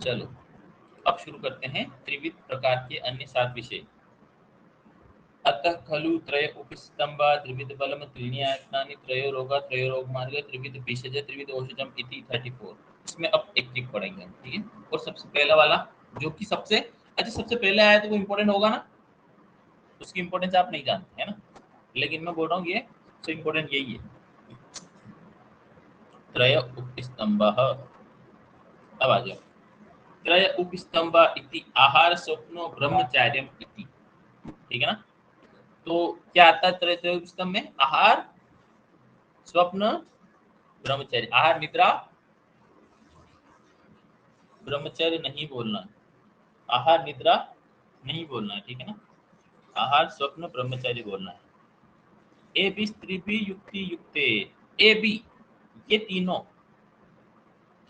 चलो अब शुरू करते हैं त्रिविध प्रकार के अन्य 7 विषय। अतः खलु त्रय उपस्तंभा त्रिविध बलम त्रीणि आयतनानि त्रयो रोगा त्रयो रोग मार्ग त्रिविध भिषज त्रिविध औषधम इति 34। इसमें अब एक एक पढ़ेंगे हम, ठीक है। और सबसे पहला वाला जो कि सबसे अच्छा सबसे पहले आया तो वो इम्पोर्टेंट होगा ना, उसकी इम्पोर्टेंस आप नहीं जानते है ना, लेकिन मैं बोल रहा हूँ ये सबसे इम्पोर्टेंट यही है, त्रय उपस्तंभः। अब आ जाओ, त्रय उपस्तंभा इति आहार स्वप्नो ब्रह्मचार्यम इति, ठीक है ना। तो क्या आता है त्रय त्रय उपस्तंभ में? आहार स्वप्न ब्रह्मचर्य। आहार निद्रा ब्रह्मचर्य नहीं बोलना, आहार निद्रा नहीं बोलना है, ठीक है ना। आहार स्वप्न ब्रह्मचर्य बोलना है। ए बी स्त्री भी युक्ति युक्ते, ए बी ये तीनों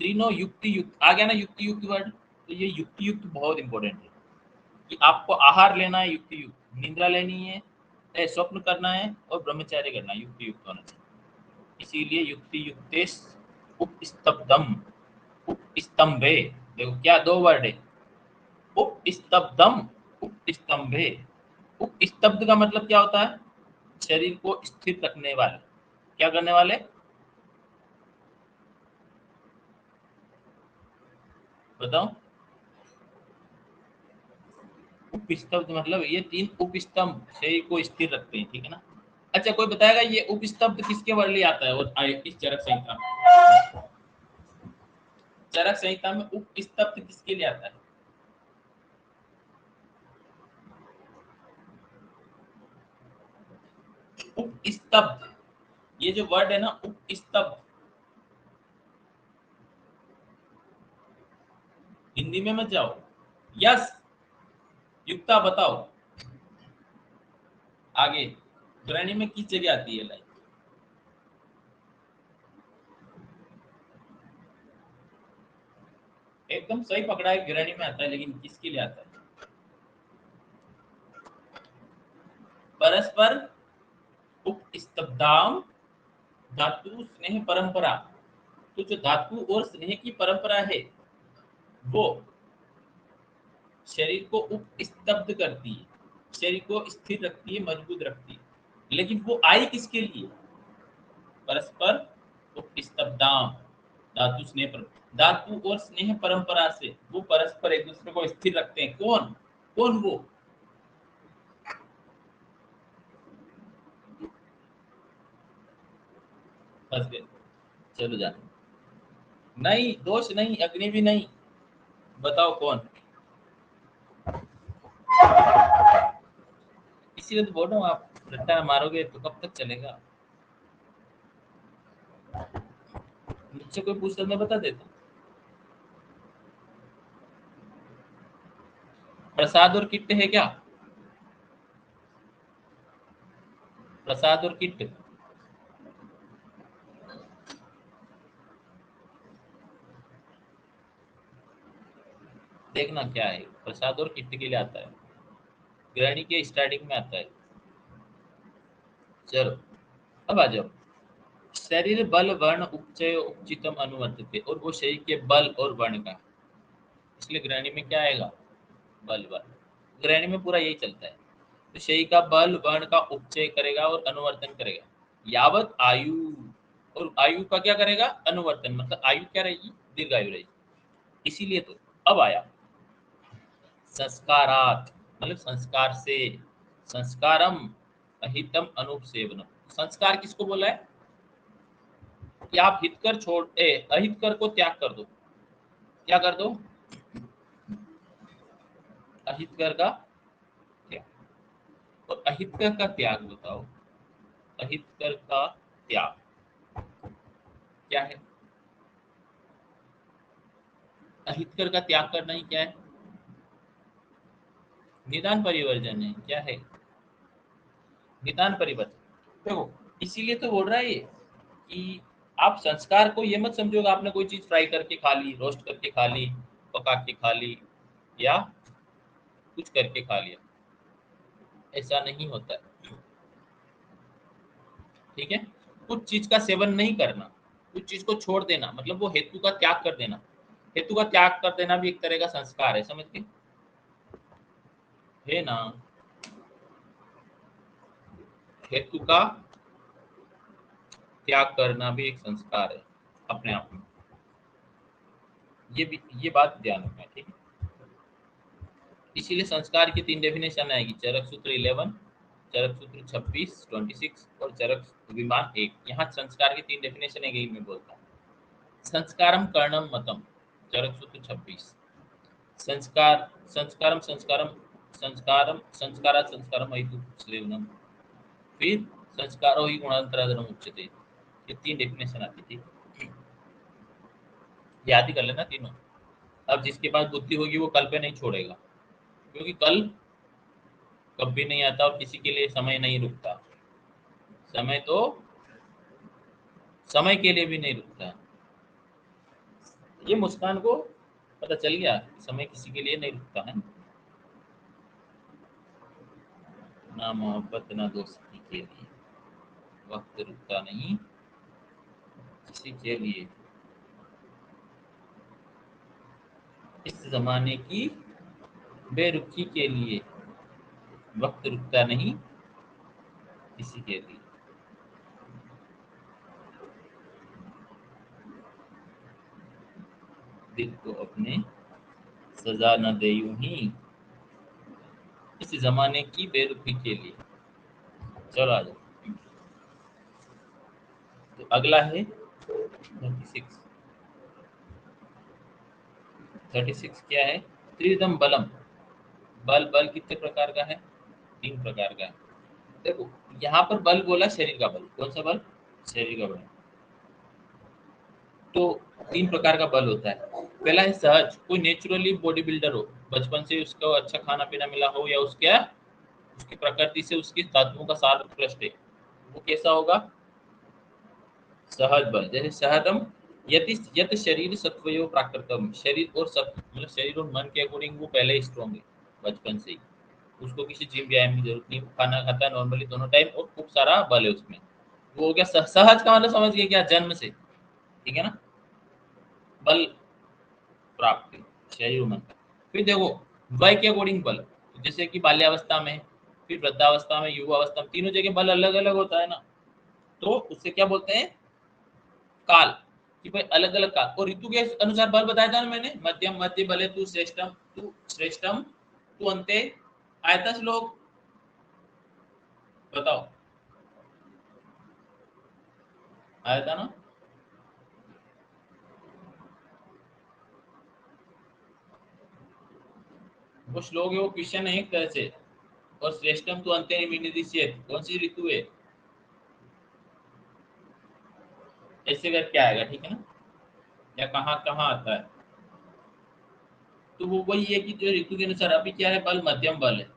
तीनों युक्ति युक्त आ गया ना, युक्ति युक्त वर्ड। तो ये युक्ति युक्त बहुत इंपॉर्टेंट है कि आपको आहार लेना है युक्ति युक्त, निद्रा लेनी है, स्वप्न करना है और ब्रह्मचर्य करना है, युक्ति युक्त होना चाहिए। इसीलिए युक्ति युक्ते उपस्तब्धम उपस्तंभे, देखो क्या दो वर्ड है, उपस्तब्धम उपस्तंभे। उपस्तब्ध का मतलब क्या होता है? शरीर को स्थिर रखने वाले। क्या करने वाले? बताओ। उपस्तब्ध मतलब ये तीन उपस्तंभ शरीर को स्थिर रखते हैं, ठीक है ना। अच्छा कोई बताएगा ये उपस्तब्ध किसके वर्ड लिए आता है? और इस चरक संहिता में, चरक संहिता में उपस्तब्ध किसके लिए आता है? उपस्तब्ध, ये जो वर्ड है ना उपस्तब्ध, हिंदी में मत जाओ। यस युक्ता बताओ आगे, ग्रहणी में किस जगह आती है लाइन? एकदम सही पकड़ा है, ग्रहणी में आता है, लेकिन किसके लिए आता है? परस्पर उपस्तब्धाम धातु स्नेह परंपरा। तो जो धातु और स्नेह की परंपरा है वो शरीर को उपस्तब्ध करती है, शरीर को स्थिर रखती है, मजबूत रखती है। लेकिन वो आई किसके लिए? परस्पर उपस्तब्धाम धातु स्नेह पर, धातु और स्नेह परंपरा से वो परस्पर एक दूसरे को स्थिर रखते हैं। कौन कौन वो? फंस गए। चलो जाने, नहीं दोष नहीं, अग्नि भी नहीं, बताओ कौन? इसीलिए तो बोल रहा हूँ, आप रट्टा मारोगे तो कब तक चलेगा। मुझसे कोई पूछता मैं बता देता। प्रसाद और किट्ट है क्या? प्रसाद और किट्ट, देखना क्या है। प्रसाद और किट्ट के लिए आता है, ग्रहणी के स्टार्टिंग में आता है। चलो अब आ जाओ, शरीर बल वर्ण उपचय उपचितम अनुवर्तते, और वो शरीर के बल और वर्ण का, इसलिए ग्रहणी में क्या आएगा? बल वर्ण। ग्रहणी में पूरा यही चलता है। तो शरीर का बल वर्ण का उपचय करेगा और अनुवर्तन करेगा यावत आयु, और आयु का क्या करेगा? अनुवर्तन, मतलब आयु क्या रहेगी? दीर्घायु रहेगी। इसीलिए तो अब आया संस्कारात, मतलब संस्कार से, संस्कारम अहितम अनुसेवनम। संस्कार किसको बोला है? कि आप हित कर छोड़ अहित कर को त्याग कर दो। क्या कर दो? अहित कर का त्याग। और अहित कर का त्याग बताओ, अहित कर का त्याग क्या है? अहित कर का त्याग करना ही क्या है? निदान परिवर्जन है। क्या है? निदान परिवर्तन। देखो इसीलिए तो बोल रहा है ये कि आप संस्कार को ये मत समझोगे आपने कोई चीज फ्राई करके खा ली, रोस्ट करके खा ली, पका के खा ली, या कुछ करके खा लिया, ऐसा नहीं होता है, ठीक है। कुछ चीज का सेवन नहीं करना, कुछ चीज को छोड़ देना, मतलब वो हेतु का त्याग कर देना, हेतु का त्याग कर देना भी एक तरह का संस्कार है, समझ गए है ना। हेतु का त्याग करना भी एक संस्कार है अपने आप में, ये बात ध्यान रखना है, ठीक है। इसीलिए संस्कार की 3 डेफिनेशन आएगी, चरक सूत्र 11, चरक सूत्र 26, 26 और चरक विमान 1। यहाँ संस्कार की 3 डेफिनेशन है, यही मैं बोलता हूँ। संस्कारम कर्णम मतम, चरक सूत्र 26। संस्कार संस्कारम संस्कारम संस्कारम संस्कारात् संस्कारम हेतु श्रेवणम, फिर संस्कारो ही गुणांतराधर्म उच्यते। ये 3 डेफिनेशन आती थी, याद ही कर लेना तीनों। अब जिसके पास बुद्धि होगी वो कल पे नहीं छोड़ेगा, क्योंकि कल कभी नहीं आता और किसी के लिए समय नहीं रुकता। समय तो समय के लिए भी नहीं रुकता। ये मुस्कान को पता चल गया, समय किसी के लिए नहीं रुकता है। ना मोहब्बत ना दोस्ती के लिए वक्त रुकता नहीं किसी के लिए। इस जमाने की बेरुखी के लिए वक्त रुकता नहीं किसी के लिए। दिल को अपने सजा न दे यूं ही इस जमाने की बेरुखी के लिए। चलो आ जाओ, तो अगला है 36। 36 क्या है? त्रिदम बलम। बल बल कितने प्रकार का है? 3 प्रकार का है। देखो यहाँ पर बल बोला शरीर का बल, कौन सा बल? शरीर का बल। तो 3 प्रकार का बल होता है। पहला है सहज, कोई नेचुरली बॉडी बिल्डर हो, बचपन से उसको अच्छा खाना पीना मिला हो, या उसकी प्रकृति से उसकी तत्वों का सार उत्कृष्ट है, वो कैसा होगा? सहज बल। जैसे सहजम यति यत शरीर सत्वयो प्राकृतम, शरीर और सत्व मतलब शरीर और मन के अकॉर्डिंग वो पहले स्ट्रॉन्ग है बचपन से ही, उसको किसी जिम व्यायाम की जरूरत नहीं, खाना खाता है नॉर्मली दोनों टाइम और खूब सारा बल है उसमें। वो हो गया सहज का मतलब समझ गए क्या? जन्म से, ठीक है ना, बल प्राप्ति शरीर और मन का। फिर देखो वय के अकॉर्डिंग बल, जैसे कि बाल्यावस्था में, फिर वृद्धावस्था में, युवावस्था में, तीनों जगह बल अलग अलग होता है ना, तो उससे क्या बोलते हैं? काल, कि भाई अलग अलग काल और ऋतु के अनुसार बल बताया था ना मैंने, मध्यम मध्य बले तू श्रेष्ठम तू अंते। आया था श्लोक, बताओ, आया था ना? वो श्लोक है, वो क्वेश्चन है एक तरह से। और श्रेष्ठम तू अंते विनिदिश्येत, कौन सी ऋतु है? ऐसे करके आएगा, ठीक है ना, या कहाँ कहाँ आता है। तो वो वही है कि जो ऋतु के अनुसार, अभी क्या है? बल मध्यम बल है,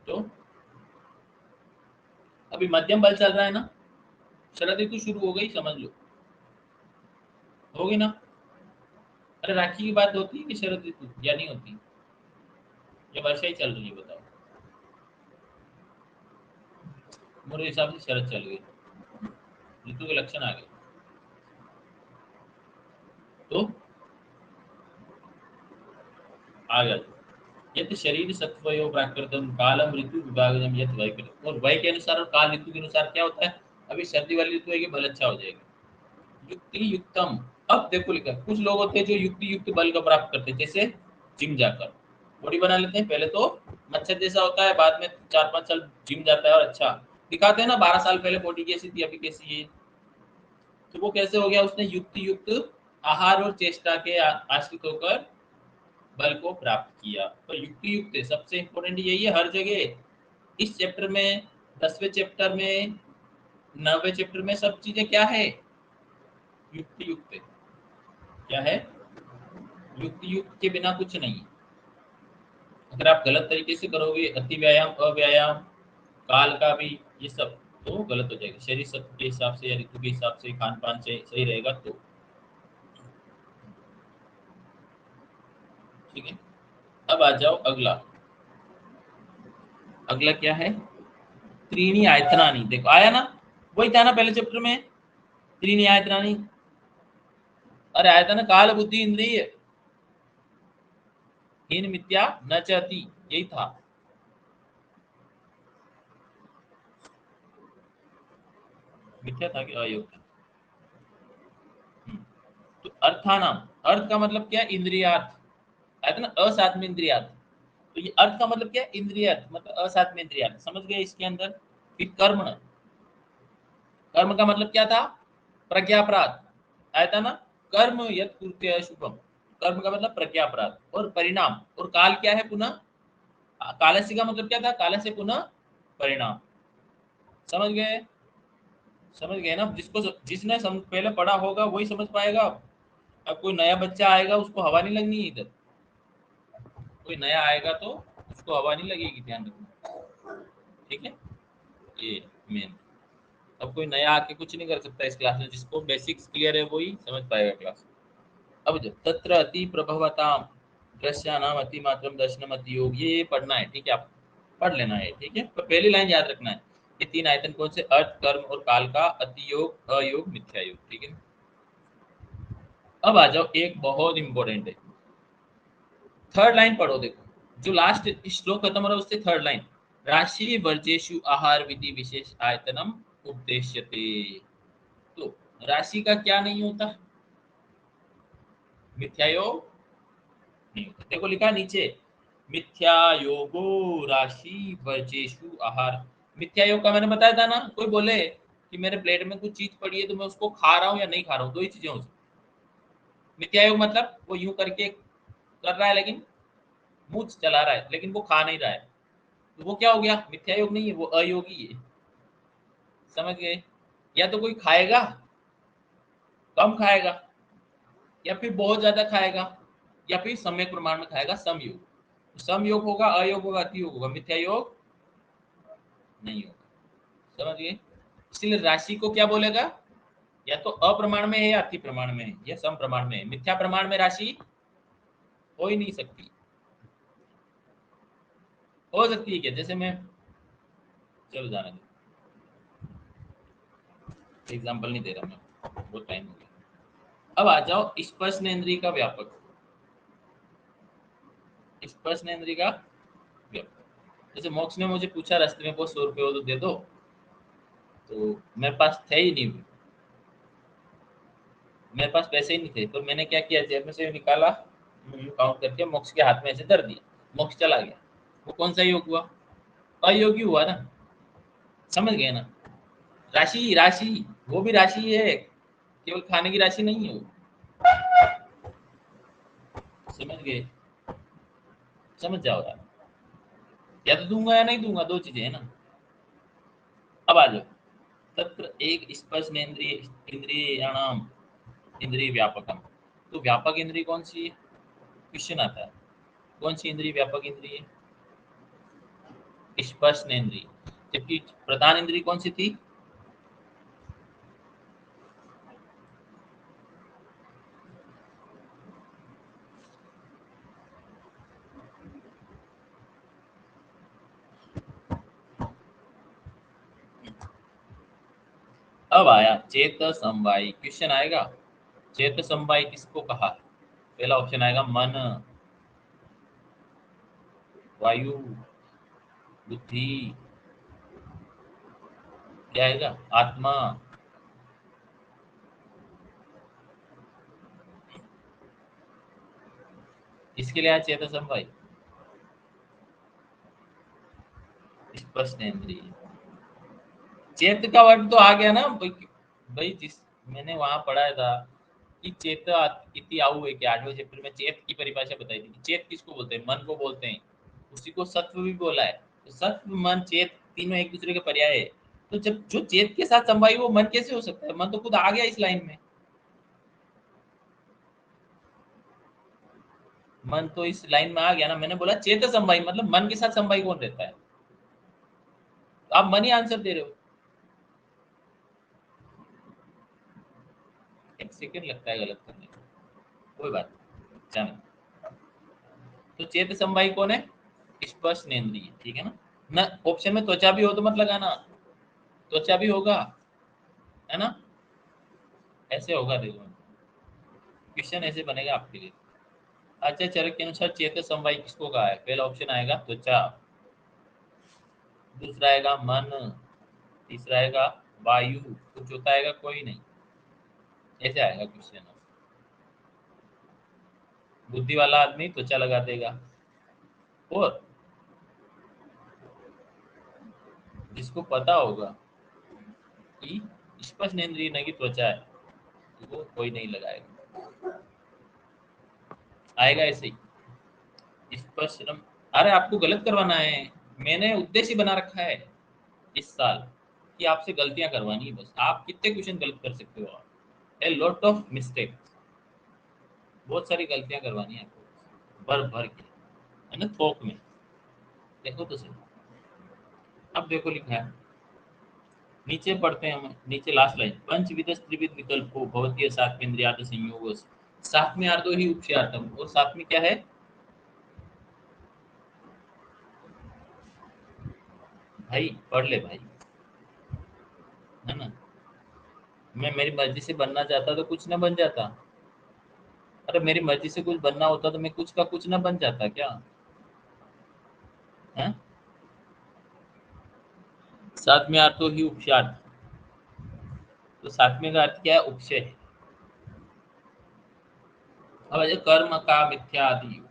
तो अभी मध्यम बल चल रहा है ना, शरद ऋतु शुरू हो गई, समझ लो, होगी ना। अरे राखी की बात होती है कि शरद ऋतु, या नहीं होती? या वर्षा ही चल रही है, बताओ। मेरे हिसाब से शरद चल गई, ऋतु के लक्षण आ गए। तो आ गया, यत शरीर सत्वयो प्राकृतम कालम ऋतु विभागम यत वय कृत। और वय के अनुसार और काल ऋतु के अनुसार क्या होता है? अभी सर्दी वाली ऋतु है कि बल अच्छा हो जाएगा। युक्ति युक्तम, अब देखो लिखा, कुछ लोग होते हैं जो युक्ति युक्त बल का प्राप्त करते हैं, जैसे जिम जाकर बॉडी बना लेते हैं। पहले तो मच्छर जैसा होता है, बाद में 4-5 साल जिम जाता है और अच्छा दिखाते हैं ना, 12 साल पहले बॉडी कैसी थी अभी कैसी है। तो वो कैसे हो गया? उसने युक्ति युक्त आहार और चेष्टा के आश्रित होकर बल को प्राप्त किया। तो युक्ति युक्त है, सबसे इंपॉर्टेंट यही है हर जगह। इस चैप्टर में, 10वें चैप्टर में, 9वें चैप्टर में, सब चीजें क्या है? युक्ति युक्त है। क्या है? युक्ति युक्त के बिना कुछ नहीं है। अगर आप गलत तरीके से करोगे, अति व्यायाम अव्यायाम काल का भी, ये सब तो गलत हो जाएगा। शरीर सत्व के हिसाब से या ऋतु के हिसाब से खान पान से सही रहेगा तो, ठीक है। अब आ जाओ अगला। अगला क्या है? त्रीणी आयतनानी। देखो आया ना, वही था ना पहले चैप्टर में, त्रीणी आयतनानी। अरे आया था ना, काल बुद्धि इंद्रिय हीन मिथ्या न चाहती, यही था। मिथ्या था कि अयोग था? तो अर्थानाम, अर्थ का मतलब क्या? इंद्रियार्थ। आया था ना असात्म इंद्रियार्थ। तो ये अर्थ का मतलब क्या? इंद्रियार्थ, मतलब असात्म इंद्रियार्थ, समझ गए इसके अंदर? फिर कर्म, कर्म का मतलब क्या था? प्रज्ञापराध। आया था ना, कर्म यत् कृत्य शुभम। कर्म का मतलब प्रज्ञापराध। और परिणाम, और काल क्या है? पुनः। कालस्य का मतलब क्या था? काल से पुनः परिणाम। समझ गए? समझ गए ना? जिसने पहले पढ़ा होगा वही समझ पाएगा। अब कोई नया बच्चा आएगा, उसको हवा नहीं लगनी है इधर। कोई नया आएगा तो उसको हवा नहीं लगेगी, ध्यान रखना। ठीक है, ये मेन। अब कोई नया आके कुछ नहीं कर सकता इस क्लास में, जिसको बेसिक्स क्लियर है वही समझ पाएगा क्लास। अब जो तत्र अति प्रभवताम दृश्यानाम अति मात्रम दर्शनम अति योग, ये पढ़ना है, ठीक है? आप पढ़ लेना है, ठीक है? पर पहली लाइन याद रखना है। ये तीन आयतन कौन से? अर्थ, कर्म और काल का अति योग, अयोग, मिथ्या योग, ठीक है? अब आ जाओ, एक बहुत इंपॉर्टेंट है, थर्ड लाइन पढ़ो। देखो जो लास्ट श्लोक खत्म हो रहा है उससे थर्ड लाइन, राशि वर्जेशु आहार विधि विशेष आयतनम उपदेश्यते। तो राशि का क्या नहीं होता? मिथ्या योग नहीं होता। देखो लिखा है नीचे, मिथ्या योगो राशि वर्जेशु आहार। मिथ्या योग का मैंने बताया था ना, कोई बोले कि मेरे प्लेट में कुछ चीज पड़ी है तो मैं उसको खा रहा हूँ या नहीं खा रहा हूँ, दो ही चीजें हो सकती। मिथ्या योग मतलब वो यूं करके कर रहा है लेकिन मुंह चला रहा है लेकिन वो खा नहीं रहा है, तो वो क्या हो गया? मिथ्या योग नहीं है, वो अयोगी है। समझ गए? या तो कोई खाएगा, कम खाएगा, या फिर बहुत ज्यादा खाएगा, या फिर सम्यक प्रमाण में खाएगा, समयोग। सम योग होगा, अयोग होगा, अति योग होगा, मिथ्या योग नहीं होगा। समझ गए? इसलिए राशि को क्या बोलेगा? या तो अप्रमाण में है, या अति प्रमाण में है, या सम प्रमाण में है। मिथ्या प्रमाण में राशि हो ही नहीं सकती। हो सकती है क्या? जैसे मैं, चलो जाने दो, एग्जाम्पल नहीं दे रहा मैं, बहुत टाइम हो गया। अब आ जाओ स्पर्शनेंद्रिय का व्यापक। स्पर्शनेंद्रिय का व्यापक, जैसे मोक्ष ने मुझे पूछा रास्ते में, वो 100 रुपये हो तो दे दो, तो मेरे पास थे ही नहीं, मेरे पास पैसे ही नहीं थे, तो मैंने क्या किया, जेब में से निकाला, काउंट करके मोक्ष के हाथ में ऐसे धर दिया, मोक्ष चला गया। वो कौन सा योग हुआ? अयोगी हुआ ना। समझ गए ना? राशि, राशि, वो भी राशि है, केवल खाने की राशि नहीं है वो। समझ गए? समझ जाओ यार, या तो दूंगा या नहीं दूंगा, दो चीजें है ना। अब आ जाओ, तत्र एक स्पर्शनेन्द्रिय इंद्रियाणाम इंद्रिय व्यापकम। तो व्यापक इंद्रिय कौन सी है? क्वेश्चन आता है, कौन सी इंद्रिय व्यापक इंद्रिय है? स्पर्शनेन्द्रिय। जबकि प्रधान इंद्रिय कौन सी थी? अब आया चेत समवायी, क्वेश्चन आएगा, चेत समवायी किसको कहा? पहला ऑप्शन आएगा मन, वायु, बुद्धि, क्या आएगा? आत्मा। इसके लिए आया चेत समवायी, स्पर्शनेन्द्रिय। चेत का वर्ड तो आ गया ना भाई, भाई जिस मैंने वहां पढ़ा था कि चेत इति आऊ है कि 8वें चैप्टर में चेत की परिभाषा बताई थी। चेत किसको बोलते हैं? मन को बोलते हैं। उसी को सत्व भी बोला है। तो सत्व, मन, चेत तीनों एक दूसरे के पर्याय है। तो जब जो चेत के साथ संवाई, वो मन कैसे हो सकता है? मन तो खुद आ गया इस लाइन में। मन तो इस लाइन में आ गया ना। मैंने बोला चेत संवाई मतलब मन के साथ संवाई कौन रहता है? तो आप मन ही आंसर दे रहे हो। एक सेकंड लगता है गलत करने में, कोई बात नहीं, जाने। तो चेत संवाई कौन है? स्पर्शनेंद्रिय, ठीक है ना? ना ऑप्शन में त्वचा भी हो तो मत लगाना, त्वचा भी होगा, है ना? ऐसे होगा, देखो क्वेश्चन ऐसे बनेगा आपके लिए। अच्छा, चरक के अनुसार चेतन समवाय किसको कहा है? पहला ऑप्शन आएगा त्वचा, दूसरा आएगा मन, तीसरा आएगा वायु, तो चौथा आएगा कोई नहीं। ऐसे आएगा क्वेश्चन। बुद्धि वाला आदमी त्वचा लगा देगा, और जिसको पता होगा कि स्पर्श इंद्रिय न की त्वचा है, तो वो कोई नहीं लगाएगा। आएगा ऐसे ही स्पर्श। अरे आपको गलत करवाना है, मैंने उद्देश्य बना रखा है इस साल कि आपसे गलतियां करवानी है बस। आप कितने क्वेश्चन गलत कर सकते हो? आप ए लॉट ऑफ मिस्टेक, बहुत सारी गलतियां करवानी है आपको भर भर के, है ना, थोक में। देखो तो सही। अब देखो लिखा है, नीचे पढ़ते हैं हम, नीचे लास्ट लाइन, पंचविध त्रिविध विकल्पो भवतीय सात्वेन्द्रियार्थ संयोग। सात में आर्दो ही उपशार्थम, और सात में क्या है? भाई पढ़ ले भाई, है ना। मैं मेरी मर्जी से बनना चाहता तो कुछ ना बन जाता। अरे मेरी मर्जी से कुछ बनना होता तो मैं कुछ का कुछ ना बन जाता क्या? है। सातवें अर्थ तो ही उपशार्थ, तो सातवें का अर्थ क्या है? उपशय। अब आइए कर्म का मिथ्या आदि योग।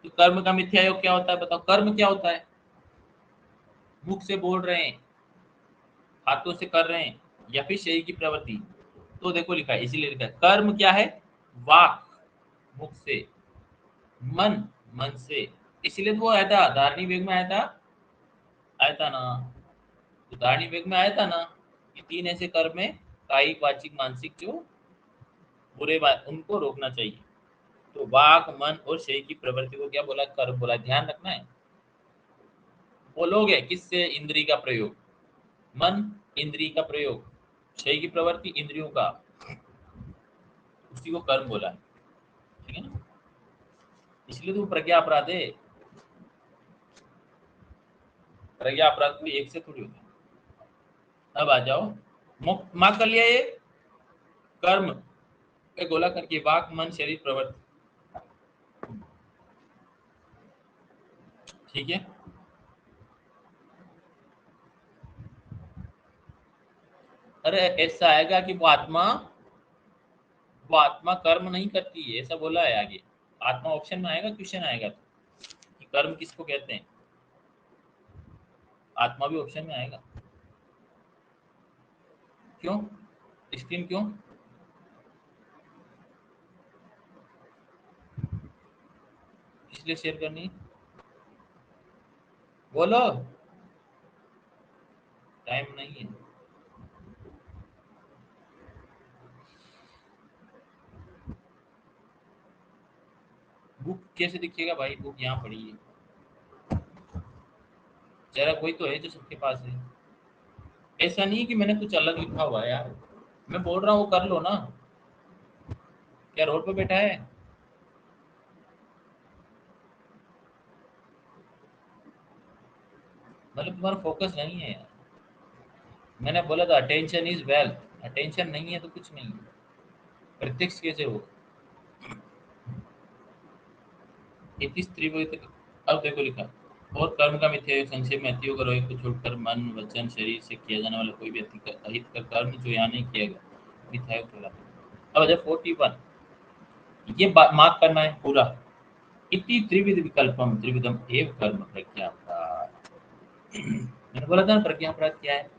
तो कर्म का मिथ्या योग क्या होता है? बताओ, कर्म क्या होता है? मुख से बोल रहे हैं, हाथों से कर रहे हैं, या फिर शरीर की प्रवृत्ति। तो देखो लिखा है, इसीलिए लिखा है कर्म क्या है? वाक, मुख से, मन, मन से। इसलिए तो वो आया था धारणी वेग में, आया था ना। तो धारणी वेग में आया था ना कि तीन ऐसे कर्म है, कायिक वाचिक मानसिक, जो बुरे बात उनको रोकना चाहिए। तो वाक, मन और शरीर की प्रवृत्ति को क्या बोला? कर्म बोला। ध्यान रखना है। बोलोगे किससे? इंद्री का प्रयोग, मन इंद्री का प्रयोग, शरीर की प्रवृत्ति इंद्रियों का, उसी को कर्म बोला है। ठीक है ना। इसलिए तो प्रज्ञा अपराध है। प्रज्ञा अपराध भी एक से थोड़ी होता है। अब आ जाओ, मार्क कर लिया ये कर्म पे गोला करके, वाक मन शरीर प्रवृत्ति। ठीक है। अरे ऐसा आएगा कि वो आत्मा कर्म नहीं करती है, ऐसा बोला है आगे। आत्मा ऑप्शन में आएगा, क्वेश्चन आएगा तो, कि कर्म किसको कहते हैं। आत्मा भी ऑप्शन में आएगा। क्यों? स्क्रीन क्यों? इसलिए शेयर करनी। बोलो, टाइम नहीं है। बुक कैसे दिखेगा भाई? बुक यहाँ पड़ी है जरा, कोई तो है जो सबके पास है। ऐसा नहीं है कि मैंने कुछ अलग लिखा हुआ है यार, मैं बोल रहा हूँ वो कर लो ना। क्या रोड पे बैठा है? मतलब तुम्हारा फोकस नहीं है यार। मैंने बोला था अटेंशन इज वेल्थ, अटेंशन नहीं है तो कुछ नहीं है। प्रत्यक्ष कैसे हो? इति त्रिविध। अब देखो लिखा, और कर्म का मिथ्या योग संक्षेप में अतियोग और रोहित को छोड़कर मन वचन शरीर से किया जाने वाला कोई भी अहित का कर्म जो यहाँ नहीं किया गया, मिथ्या योग कहलाता है। अब अच्छा 41, ये मार्क करना है पूरा। इति त्रिविध विकल्पम त्रिविधम एव कर्म प्रज्ञा अपराध। मैंने बोला था ना प्रज्ञा अपराध क्या है।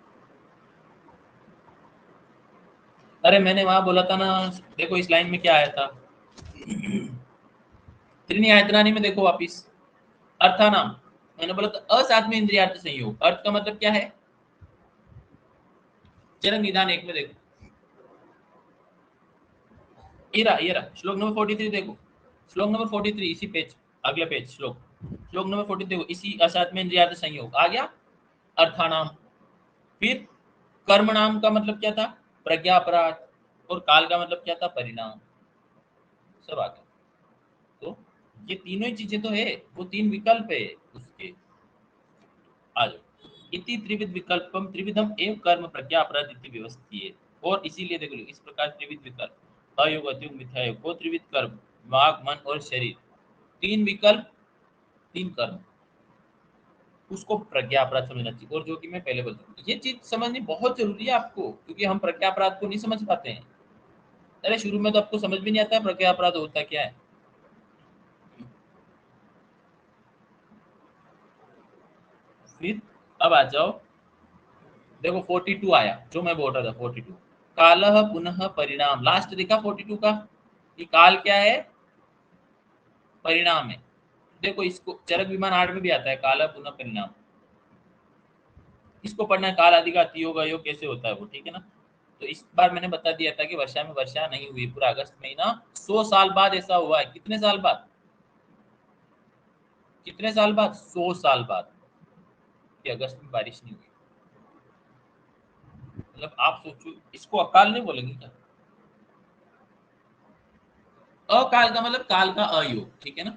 अरे मैंने वहां बोला था ना, देखो इस लाइन में क्या आया था। त्रिनी आयतनानी में देखो वापिस, अर्थानाम। मैंने बोला था असाथ में इंद्रियार्थ संयोग, अर्थ का मतलब क्या है? चरण निदान एक में देखो, ये रहा श्लोक नंबर 43 देखो। श्लोक नंबर 43 इसी पेज, अगला पेज, श्लोक नंबर 43 देखो, इसी असाथ में इंद्रियार्थ संयोग आ गया, अर्थानाम। फिर कर्म नाम का मतलब क्या था? प्रज्ञा अपराध। और काल का मतलब क्या था? परिणाम। सब आ गया। तो ये तीनों ही चीजें तो है, वो तीन विकल्प है उसके। आ जाओ, इति त्रिविध विकल्पम त्रिविधम एव कर्म प्रज्ञा अपराध इति व्यवस्थित है। और इसीलिए देखो इस प्रकार त्रिविध विकल्प, अयोग अतियोग मिथ्या योग को त्रिविध कर्म वाक मन और शरीर, तीन विकल्प तीन कर्म, उसको प्रज्ञा अपराध समझना चाहिए। और जो कि मैं पहले बोल चुका, ये चीज समझनी बहुत जरूरी है आपको, क्योंकि हम प्रज्ञा अपराध को नहीं समझ पाते हैं। अरे शुरू में तो आपको समझ भी नहीं आता प्रज्ञा अपराध होता क्या है। फिर अब आ जाओ, देखो 42 आया जो मैं बोल रहा था 42, कालह पुनः परिणाम, लास्ट देखा 42 का, ये काल क्या है, परिणाम है। देखो इसको चरक विमान 8 में भी आता है, कालह पुनः परिणाम, इसको पढ़ना है, काल आदि का अतियोग अयोग कैसे होता है वो, ठीक है ना। तो इस बार मैंने बता दिया था कि वर्षा में वर्षा नहीं हुई, पूरा अगस्त महीना 100 साल बाद ऐसा हुआ है। कितने साल बाद, कितने साल बाद, 100 साल बाद कि अगस्त में बारिश नहीं हुई। मतलब आप सोचो, इसको अकाल नहीं बोलेंगे क्या। अकाल का मतलब काल का अयोग, ठीक है ना।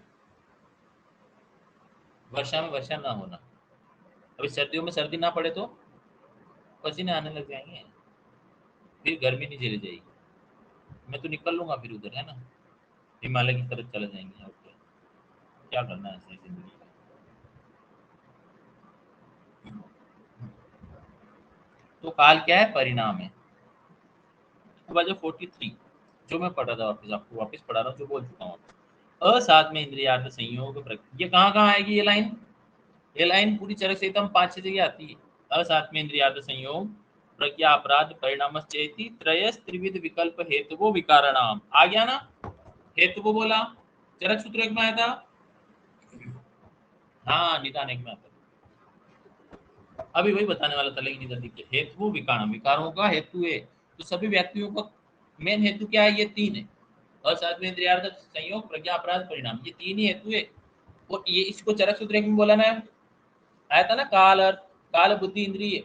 वर्षा में वर्षा ना होना, अभी सर्दियों में सर्दी ना पड़े तो पसीने आने लग जाएंगे, फिर गर्मी नहीं झेली जाएगी। मैं तो निकल लूंगा फिर उधर, है ना, हिमालय की तरफ चले जाएंगे। और क्या करना है ऐसे जिंदगी में। तो काल क्या है, परिणाम है। अब आ जाओ 43, जो मैं पढ़ रहा था, वापस आपको वापस पढ़ा रहा हूँ, जो बोल चुका हूँ। असाध में इंद्रियार्थ संयोग ये कहाँ कहाँ आएगी ये लाइन, ये लाइन पूरी चरक सहितम 5-6 जगह आती है। असाथ में इंद्रियार्थ संयोग प्रज्ञा अपराध परिणाम चेति त्रयस त्रिविध विकल्प हेतु विकारणाम, आ गया ना। हेतु बोला, चरक सूत्र एक में आया था, हाँ निदान एक में आता है। अभी वही बताने वाला था, लेकिन इधर देखिए, हेतु विकारणम, विकारों का हेतु है। तो सभी व्यक्तियों का मेन हेतु क्या है, ये तीन है। असाथ में इंद्रियार्थ संयोग प्रज्ञा अपराध परिणाम, ये तीन ही हेतु है। और ये इसको चरक सूत्र एक में बोला ना, आया था ना, काल अर्थ, काल बुद्धि इंद्रिय,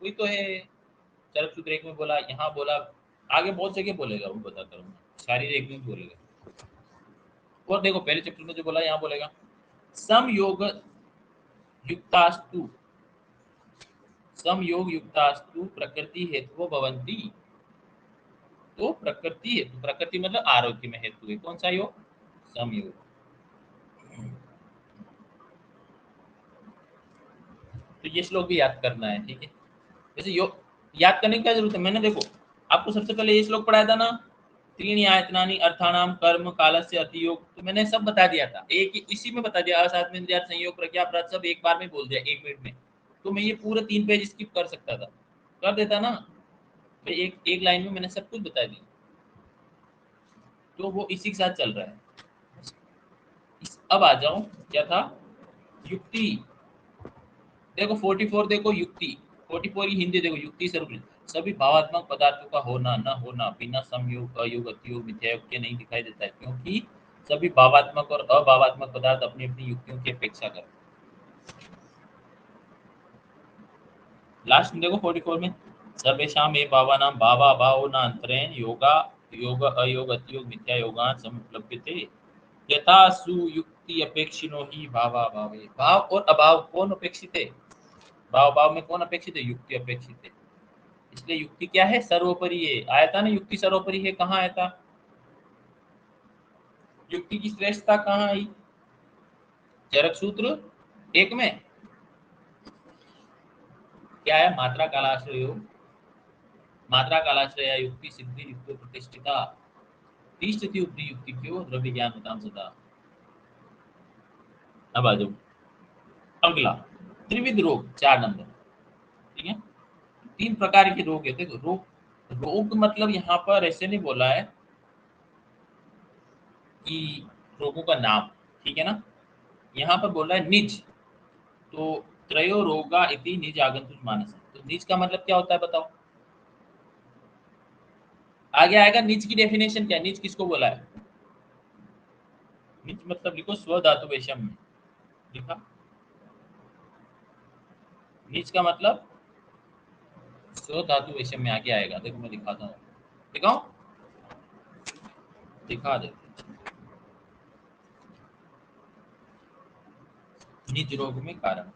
वही तो है। चरक सूत्र एक में बोला, यहाँ बोला, आगे बहुत जगह बोलेगा, वो बताता हूँ, शारीर एक में बोलेगा। और देखो पहले चैप्टर में जो बोला यहाँ बोलेगा, समयोग युक्तास्तु, समयोग युक्तास्तु प्रकृति हेतु भवंती। तो प्रकृति हेतु, प्रकृति मतलब आरोग्य में हेतु है, कौन सा योग, समयोग। तो ये श्लोक भी याद करना है, ठीक है। वैसे योग याद करने की क्या जरूरत है, मैंने देखो आपको सबसे पहले ये श्लोक पढ़ाया था ना, त्रीणि आयतनानि अर्थानाम कर्म कालस्य अतियोग, तो मैंने सब बता दिया था, एक इसी में बता दिया, असाथ में इंद्रियार्थ संयोग प्रज्ञा अपराध सब एक बार में बोल दिया 1 मिनट में। तो मैं ये पूरे 3 पेज स्किप कर सकता था, कर देता ना। मैं एक एक लाइन में मैंने सब कुछ बता दिया, तो वो इसी के साथ चल रहा है। अब आ जाऊं, क्या था, युक्ति। देखो 44 देखो युक्ति, 44 की हिंदी देखो, युक्ति सर्वृत्त, सभी भावात्मक पदार्थों का होना न होना बिना संयोग अयोग अतियोग मिथ्यायोग के नहीं दिखाई देता है, क्योंकि सभी भावात्मक और अभावात्मक पदार्थ अपनी अपनी युक्तियों की अपेक्षा करते हैं। लास्ट में देखो 44 में, सर्वेषां ये भावानां भावा भावो न अंतरेण योगा योग अयोग अतियोग मिथ्या योगान समुपलभ्यते, यथा सुयुक्ति अपेक्षिनो ही भावा भावे, भाव और अभाव कौन अपेक्षित है, भाव भाव में कौन अपेक्षित है, युक्ति अपेक्षित है। इसलिए युक्ति क्या है, सर्वोपरि है। आया था ना, युक्ति सर्वोपरि है, कहाँ आया था, युक्ति की श्रेष्ठता कहाँ आई, चरक सूत्र एक में क्या है, मात्रा कालाश्रय, मात्रा कालाश्रय युक्ति सिद्धि युक्ति प्रतिष्ठिता तिष्ठति उपरि युक्ति क्यों द्रव्य ज्ञान होता सदा। अब आ जाओ अगला, त्रिविध रोग 4 नंबर, ठीक है। 3 प्रकार के रोग है, देखो रोग, रोग मतलब यहाँ पर ऐसे नहीं बोला है कि रोगों का नाम, ठीक है ना, यहाँ पर बोल रहा है निज। तो त्रयो रोगा इति निज आगंतुक मानस, तो निज का मतलब क्या होता है बताओ, आगे आएगा। निज की डेफिनेशन क्या है, निज किसको बोला है, निज मतलब लिखो स्व धातु वेशम में लिखा, निज का मतलब स्व धातु वेशम में आगे आएगा, देखो मैं दिखाता हूँ, दिखाऊं, दिखा दे, निज रोग में कारण,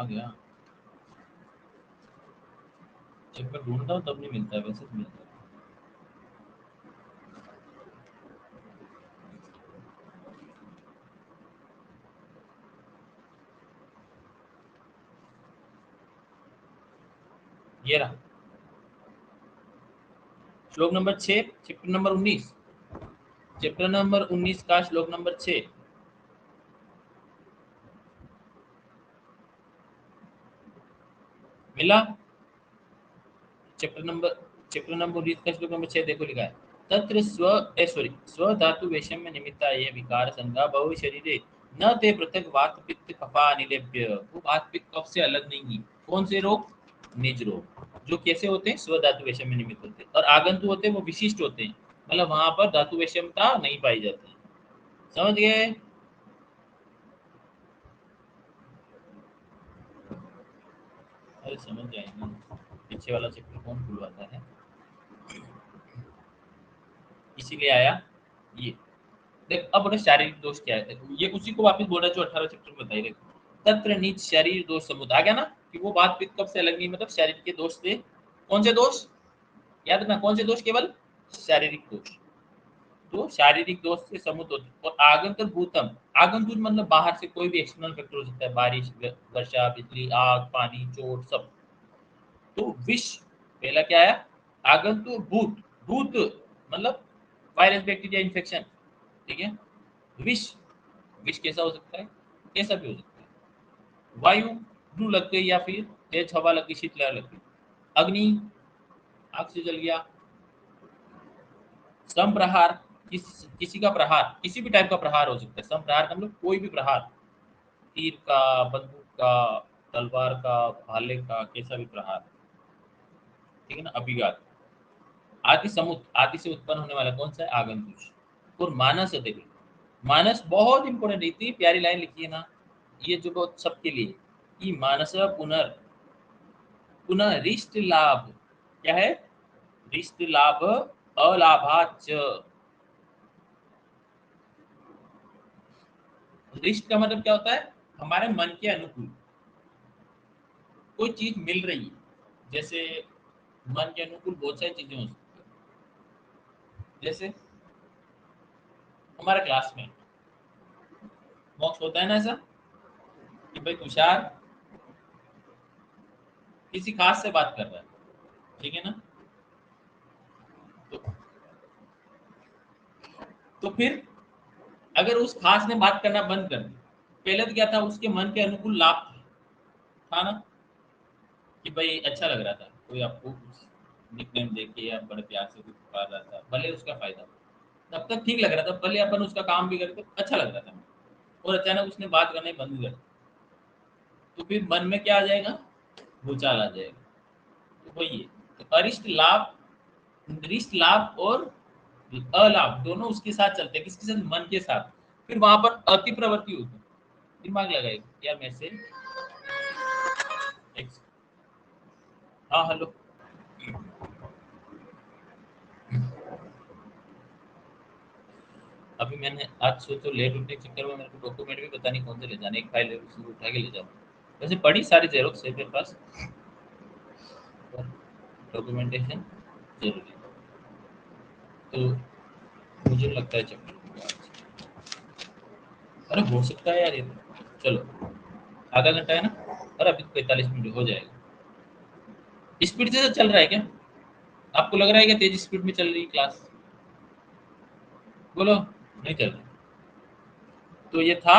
आ गया। जब मैं ढूंढता हूँ तब नहीं मिलता है, वैसे तो मिलता है। ये रहा श्लोक number 6, chapter number 19, chapter number 19 का श्लोक नंबर 6। मिला? चैप्टर नंबर 19 का श्लोक नंबर 6 देखो, लिखा है तत्र स्व धातु वैषम्य निमित्ता ये विकार संज्ञा बहु शरीरे न ते पृथक वात पित्त कफा निलेभ्य। वो वात पित्त कफ से अलग नहीं है। कौन से रोग? निज रोग, जो कैसे होते हैं? स्व धातु वैषम्य निमित्त होते हैं। और आगंतु होते हैं वो विशिष्ट होते हैं, मतलब वहां पर धातु वैषम्यता नहीं पाई जाती। समझ गए? अरे समझ जाएंगे, पीछे वाला चैप्टर कौन खुलवाता है, इसीलिए आया ये। देख अब बोले शारीरिक दोष क्या है, ये उसी को वापस बोल रहा है जो 18 चैप्टर में बताई। देखो तत्र नीच शरीर दोष समुदाय, आ गया ना कि वो बात पित्त कब से अलग नहीं, मतलब शरीर के दोष से। कौन से दोष? याद रखना, कौन से दोष? केवल शारीरिक दोष। तो शारीरिक दोष से समुद्र होते। और आगंतुर भूतम, आगंतुर मतलब बाहर से कोई भी एक्सटर्नल फैक्टर हो सकता है, बारिश, वर्षा, बिजली, आग, पानी, चोट, सब। तो विष पहला क्या आया? आगंतुर भूत, भूत मतलब वायरस, बैक्टीरिया, इन्फेक्शन, ठीक है। विष, विष कैसा हो सकता है? कैसा भी हो सकता है। वायु, लू लग गई, या फिर तेज हवा लग गई, शीतलहर लग गई। अग्नि, आग से जल गया। संप्रहार, किसी का प्रहार, किसी भी टाइप का प्रहार हो सकता है। संप्रहार का मतलब कोई भी प्रहार, तीर का, बंदूक का, तलवार का, भाले का, कैसा भी प्रहार, ठीक है ना। अभिघात। आदि समुद्र, आदि से उत्पन्न होने वाला कौन सा है? आगंतुष। और मानस है, देखो मानस बहुत इंपॉर्टेंट, इतनी प्यारी लाइन लिखी है ना, ये जो बहुत सबके लिए। कि मानस पुनर्, पुनः रिष्ट लाभ, क्या है? रिष्ट लाभ अलाभाच। रिष्ट का मतलब क्या होता है? हमारे मन के अनुकूल कोई चीज मिल रही है। जैसे मन के अनुकूल बहुत सारी चीजें हो सकती है। जैसे हमारा क्लास में मॉक्स होता है ना ऐसा, कि भाई तुषार किसी खास से बात कर रहा है, ठीक है ना। तो, तो फिर अगर उस खास ने बात करना बंद कर दी, पहले तो क्या था? उसके मन के अनुकूल लाभ था ना, कि भाई अच्छा लग रहा था, कोई आपको निकनेम देके या बड़े प्यार से कुछ पुकार रहा था, भले उसका फायदा हो, तब तक ठीक लग रहा था, भले अपन उसका काम भी करते अच्छा लग रहा था। और अचानक उसने बात करने बंद कर दी, तो फिर मन में क्या आ जाएगा? भूचाल आ जाएगा। तो वही है। तो अरिष्ट लाभ, रिष्ट लाभ और अलाभ दोनों उसके साथ चलते हैं। किसके साथ? मन के साथ। फिर वहां पर अति प्रवृत्ति होती है। दिमाग लगाएगा यार, मैं से हाँ हेलो। अभी मैंने आज सोचो लेट उठने के चक्कर में मेरे को डॉक्यूमेंट भी पता नहीं कौन से ले जाने, एक फाइल है उसी को उठा के ले जाऊँ। वैसे बड़ी सारी जेरोक्स है मेरे पास, डॉक्यूमेंटेशन जरूरी है। तो मुझे लगता है चैप्टर, अरे हो सकता है यार ये तो। चलो आधा घंटा है ना, अरे अभी तो 45 मिनट हो जाएगा। स्पीड से तो चल रहा है क्या? आपको लग रहा है क्या तेज स्पीड में चल रही है क्लास? बोलो। नहीं चल रही। तो ये था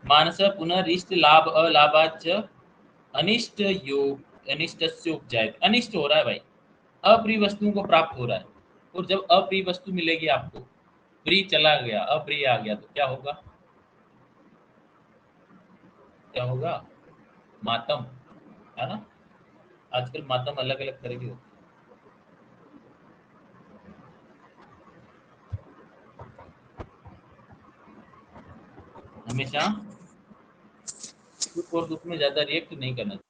मानस पुनरिष्ट लाभ अलाभाच अनिष्ट योग, अनिष्ट से उपजाए, अनिष्ट हो रहा है भाई, अप्रिय वस्तुओं को प्राप्त हो रहा है। और जब अप्रिय वस्तु मिलेगी आपको, प्रिय चला गया, अप्रिय आ गया, तो क्या होगा? क्या होगा? मातम, है ना। आजकल मातम अलग अलग तरह की होती है। हमेशा सुख और दुख में ज्यादा रिएक्ट नहीं करना चाहिए।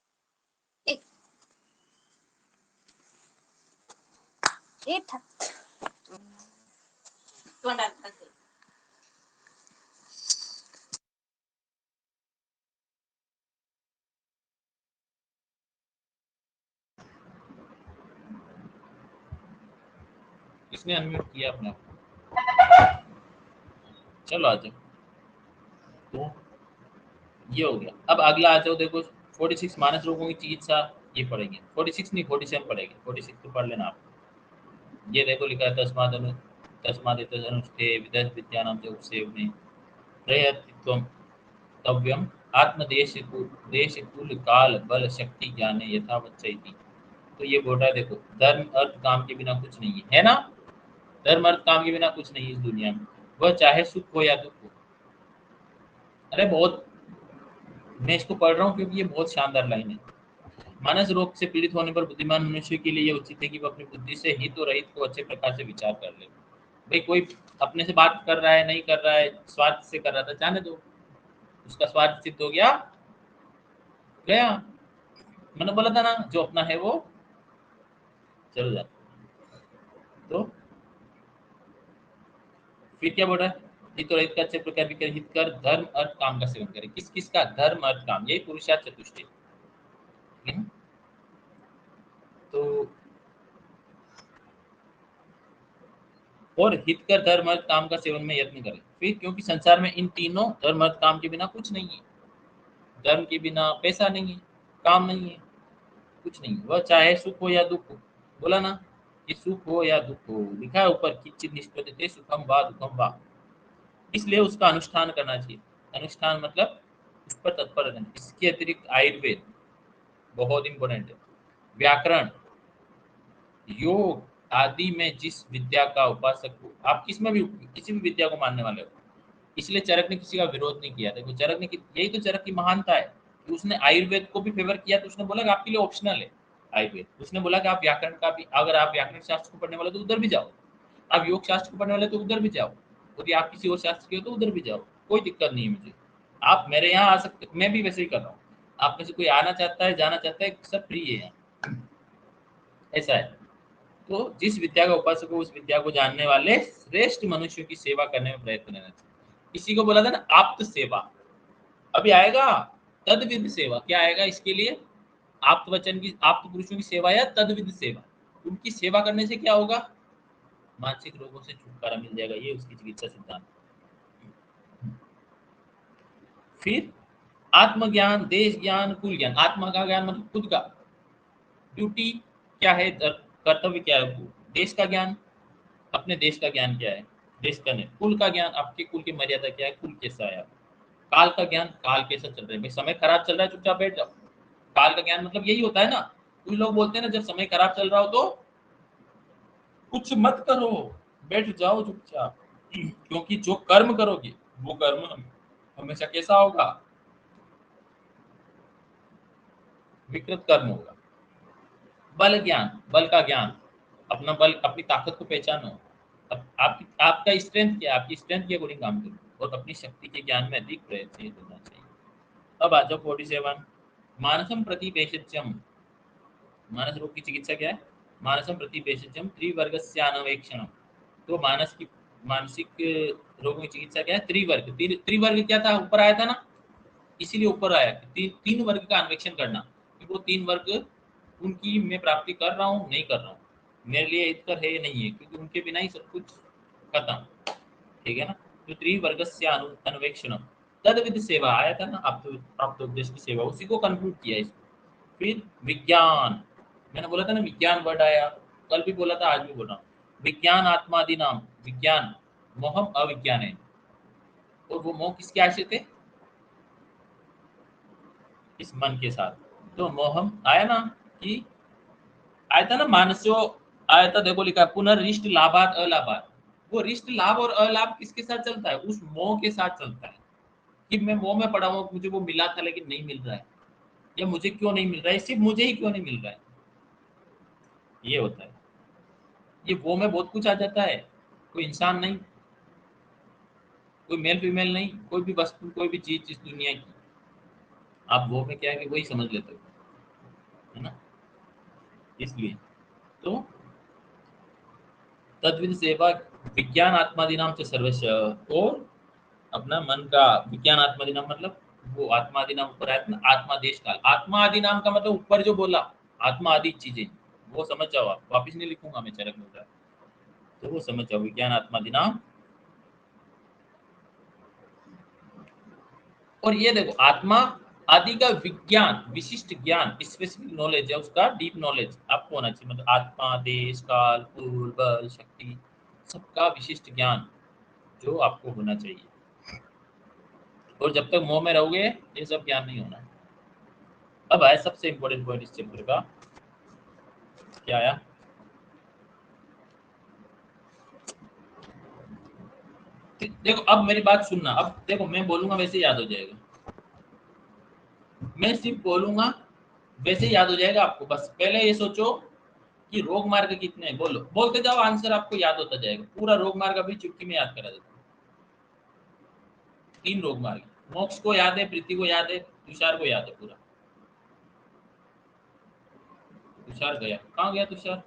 किसने अनम्यूट किया अपने आप? चलो आ जाओ। तो ये हो गया। अब अगला आ जाओ, देखो 46 मानस रोगों की चिकित्सा, ये पढ़ेंगे। 46 नहीं 47 पढ़ेंगे, 46 तो पढ़ लेना आप। ये देखो लिखा है तस्माद अनुष्ठे विदस विद्यानाम च उपसेवने प्रयतित्वम तव्यम आत्मदेश देश कुल काल बल शक्ति ज्ञान यथावच्चैति। तो ये बोल रहा है देखो, धर्म अर्थ काम के बिना कुछ नहीं है ना? धर्म अर्थ काम के बिना कुछ नहीं है इस दुनिया में, वह चाहे सुख हो या दुख हो। अरे बहुत, मैं इसको पढ़ रहा हूँ क्योंकि ये बहुत शानदार लाइन है। मानस रोग से पीड़ित होने पर बुद्धिमान मनुष्य के लिए ये उचित है कि वह अपनी बुद्धि से हित और रहित को अच्छे प्रकार से विचार कर ले। भाई कोई अपने से बात कर रहा है, नहीं कर रहा है, स्वार्थ से कर रहा था, जाने दो, उसका स्वार्थ सिद्ध हो गया, गया। मैंने बोला था ना, जो अपना है वो चल जाता। तो फिर क्या बोल रहा है? हित और रहित का अच्छे प्रकार विचार हित कर धर्म अर्थ काम का सेवन करे। किस किस का? धर्म अर्थ काम, यही पुरुषार्थ चतुष्टय। तो और हित कर धर्म अर्थ काम का सेवन में यत्न करें। फिर क्योंकि संसार में इन तीनों धर्म अर्थ काम के बिना कुछ नहीं है। धर्म के बिना पैसा नहीं है, काम नहीं है, कुछ नहीं। वह चाहे सुख हो या दुख हो, बोला ना, कि सुख हो या दुख हो, लिखा है ऊपर, किंचित निष्पद्यते सुखम वा दुखम वा। इसलिए उसका अनुष्ठान करना चाहिए। अनुष्ठान मतलब उस पर तत्पर रहना। इसके अतिरिक्त आयुर्वेद बहुत इंपॉर्टेंट है, व्याकरण, योग आदि में जिस विद्या का उपासक हो, आप किसमें भी किसी भी विद्या को मानने वाले हो, इसलिए चरक ने किसी का विरोध नहीं किया। देखो चरक ने, यही तो चरक की महानता है कि उसने आयुर्वेद को भी फेवर किया। तो उसने बोला कि आपके लिए ऑप्शनल है आयुर्वेद। उसने बोला कि आप व्याकरण का भी, अगर आप व्याकरण शास्त्र को पढ़ने वाले तो उधर भी जाओ, आप योग शास्त्र को पढ़ने वाले तो उधर भी जाओ, यदि आप किसी और शास्त्र के हो तो उधर भी जाओ, कोई दिक्कत नहीं है मुझे। आप मेरे यहाँ आ सकते, मैं भी वैसे ही कर रहा हूँ। आप में से कोई आना चाहता है, जाना चाहता है, सब फ्री है यहाँ, ऐसा है। तो जिस विद्या का उपासक हो उस विद्या को जानने वाले श्रेष्ठ मनुष्यों की सेवा करने में प्रयत्न रहना चाहिए। इसी को बोला था ना आप्त सेवा। अभी आएगा तदविद सेवा। क्या आएगा इसके लिए? आप्त वचन की, आप्त पुरुषों की सेवा या तदविद सेवा। उनकी सेवा करने से क्या होगा? मानसिक रोगों से छुटकारा मिल जाएगा। ये उसकी चिकित्सा सिद्धांत। फिर आत्मज्ञान, देश ज्ञान, कुल ज्ञान। आत्मा का ज्ञान मतलब खुद का, ड्यूटी क्या है, कर्तव्य क्या है। देश का ज्ञान, अपने देश का ज्ञान क्या है, देश का नहीं। कुल का ज्ञान, आपके कुल की मर्यादा क्या है, कुल कैसा है। काल का ज्ञान, काल कैसा चल रहा है। भाई समय खराब चल रहा है, चुपचाप बैठ जाओ। काल का ज्ञान मतलब यही होता है ना। कुछ लोग बोलते हैं ना, जब समय खराब चल रहा हो तो कुछ मत करो, बैठ जाओ चुपचाप। क्योंकि जो कर्म करोगे वो कर्म हमेशा कैसा होगा? विकृत कर्म होगा। बल ज्ञान, बल का ज्ञान, अपना बल, अपनी ताकत को पहचानो। अब आपका स्ट्रेंथ क्या है, आपकी स्ट्रेंथ के अकॉर्डिंग काम करो और अपनी शक्ति के ज्ञान में अधिक प्रयत्नशील होना चाहिए। अब आ जाओ 47, मानसम प्रति भेषजम। मानस रोग की चिकित्सा क्या है? मानसम प्रति भेषजम त्रिवर्गस्य अनवेक्षणम। तो मानस की, मानसिक रोगों की चिकित्सा क्या है? त्रिवर्ग। त्रिवर्ग क्या था, ऊपर आया था ना, इसीलिए ऊपर आया कि तीन वर्ग का अन्वेषण करना, कि वो तीन वर्ग उनकी मैं प्राप्ति कर रहा हूँ, नहीं कर रहा हूँ, मेरे लिए हितकर है नहीं है, क्योंकि उनके बिना ही सब कुछ खत्म। ठीक है ना? तो त्रिवर्ग से अन्वेक्षण, तद सेवा आया था ना, आप तो प्राप्त उपदेश की सेवा, उसी को कंक्लूड किया इसको। फिर विज्ञान, मैंने बोला था ना विज्ञान वर्ड आया, कल भी बोला था, आज भी बोल रहा हूँ। विज्ञान आत्मादि नाम, विज्ञान मोहम अविज्ञान है। और वो मोह किसके आश्रित है? इस मन के साथ। तो मोहम आया ना, कि आया था ना मानसो, आया था, देखो लिखा पुनर्रिष्ट लाभात अलाभात। वो रिष्ट लाभ और अलाभ किसके साथ चलता है? उस मोह के साथ चलता है, कि मैं मोह में पड़ा हूँ, मुझे वो मिला था लेकिन नहीं मिल रहा है, या मुझे क्यों नहीं मिल रहा है, सिर्फ मुझे ही क्यों नहीं मिल रहा है, ये होता है। ये वो में बहुत कुछ आ जाता है। कोई इंसान नहीं, कोई मेल फीमेल नहीं, कोई भी वस्तु, कोई भी चीज इस दुनिया की, आप वो में क्या है कि वही समझ लेते हो, है ना? इसलिए तो तद्विद सेवा विज्ञान आत्मादि नाम से सर्वस्व। और अपना मन का विज्ञान आत्मादि नाम मतलब वो आत्मादि नाम ऊपर आया था ना, आत्मा देश काल। आत्मा आदि नाम का मतलब ऊपर जो बोला, आत्मा आदि चीजें, वो समझ जाओ आप। वापिस नहीं लिखूंगा मैं, चरक में तो वो समझ जाओ, विज्ञान आत्मादि नाम। और ये देखो, आत्मा आदि का विज्ञान, विशिष्ट ज्ञान, स्पेसिफिक नॉलेज है, उसका डीप नॉलेज आपको होना चाहिए। मतलब आत्मा, देश, काल, पूर्व, बल, शक्ति, सबका विशिष्ट ज्ञान जो आपको होना चाहिए। और जब तक मोह में रहोगे ये सब ज्ञान नहीं होना। अब आया सबसे इंपॉर्टेंट पॉइंट इस चैप्टर का, क्या आया? देखो अब मेरी बात सुनना, अब देखो मैं बोलूंगा वैसे याद हो जाएगा, मैं सिर्फ बोलूंगा वैसे याद हो जाएगा आपको। बस पहले ये सोचो कि रोग मार्ग कितने हैं, बोलो, बोलते जाओ, आंसर आपको याद होता जाएगा। पूरा रोग मार्ग अभी चुटकी में याद करा देता हूँ। 3 रोग मार्ग, मोक्ष को याद है, प्रीति को याद है, तुषार को याद है पूरा। तुषार गया, कहाँ गया तुषार?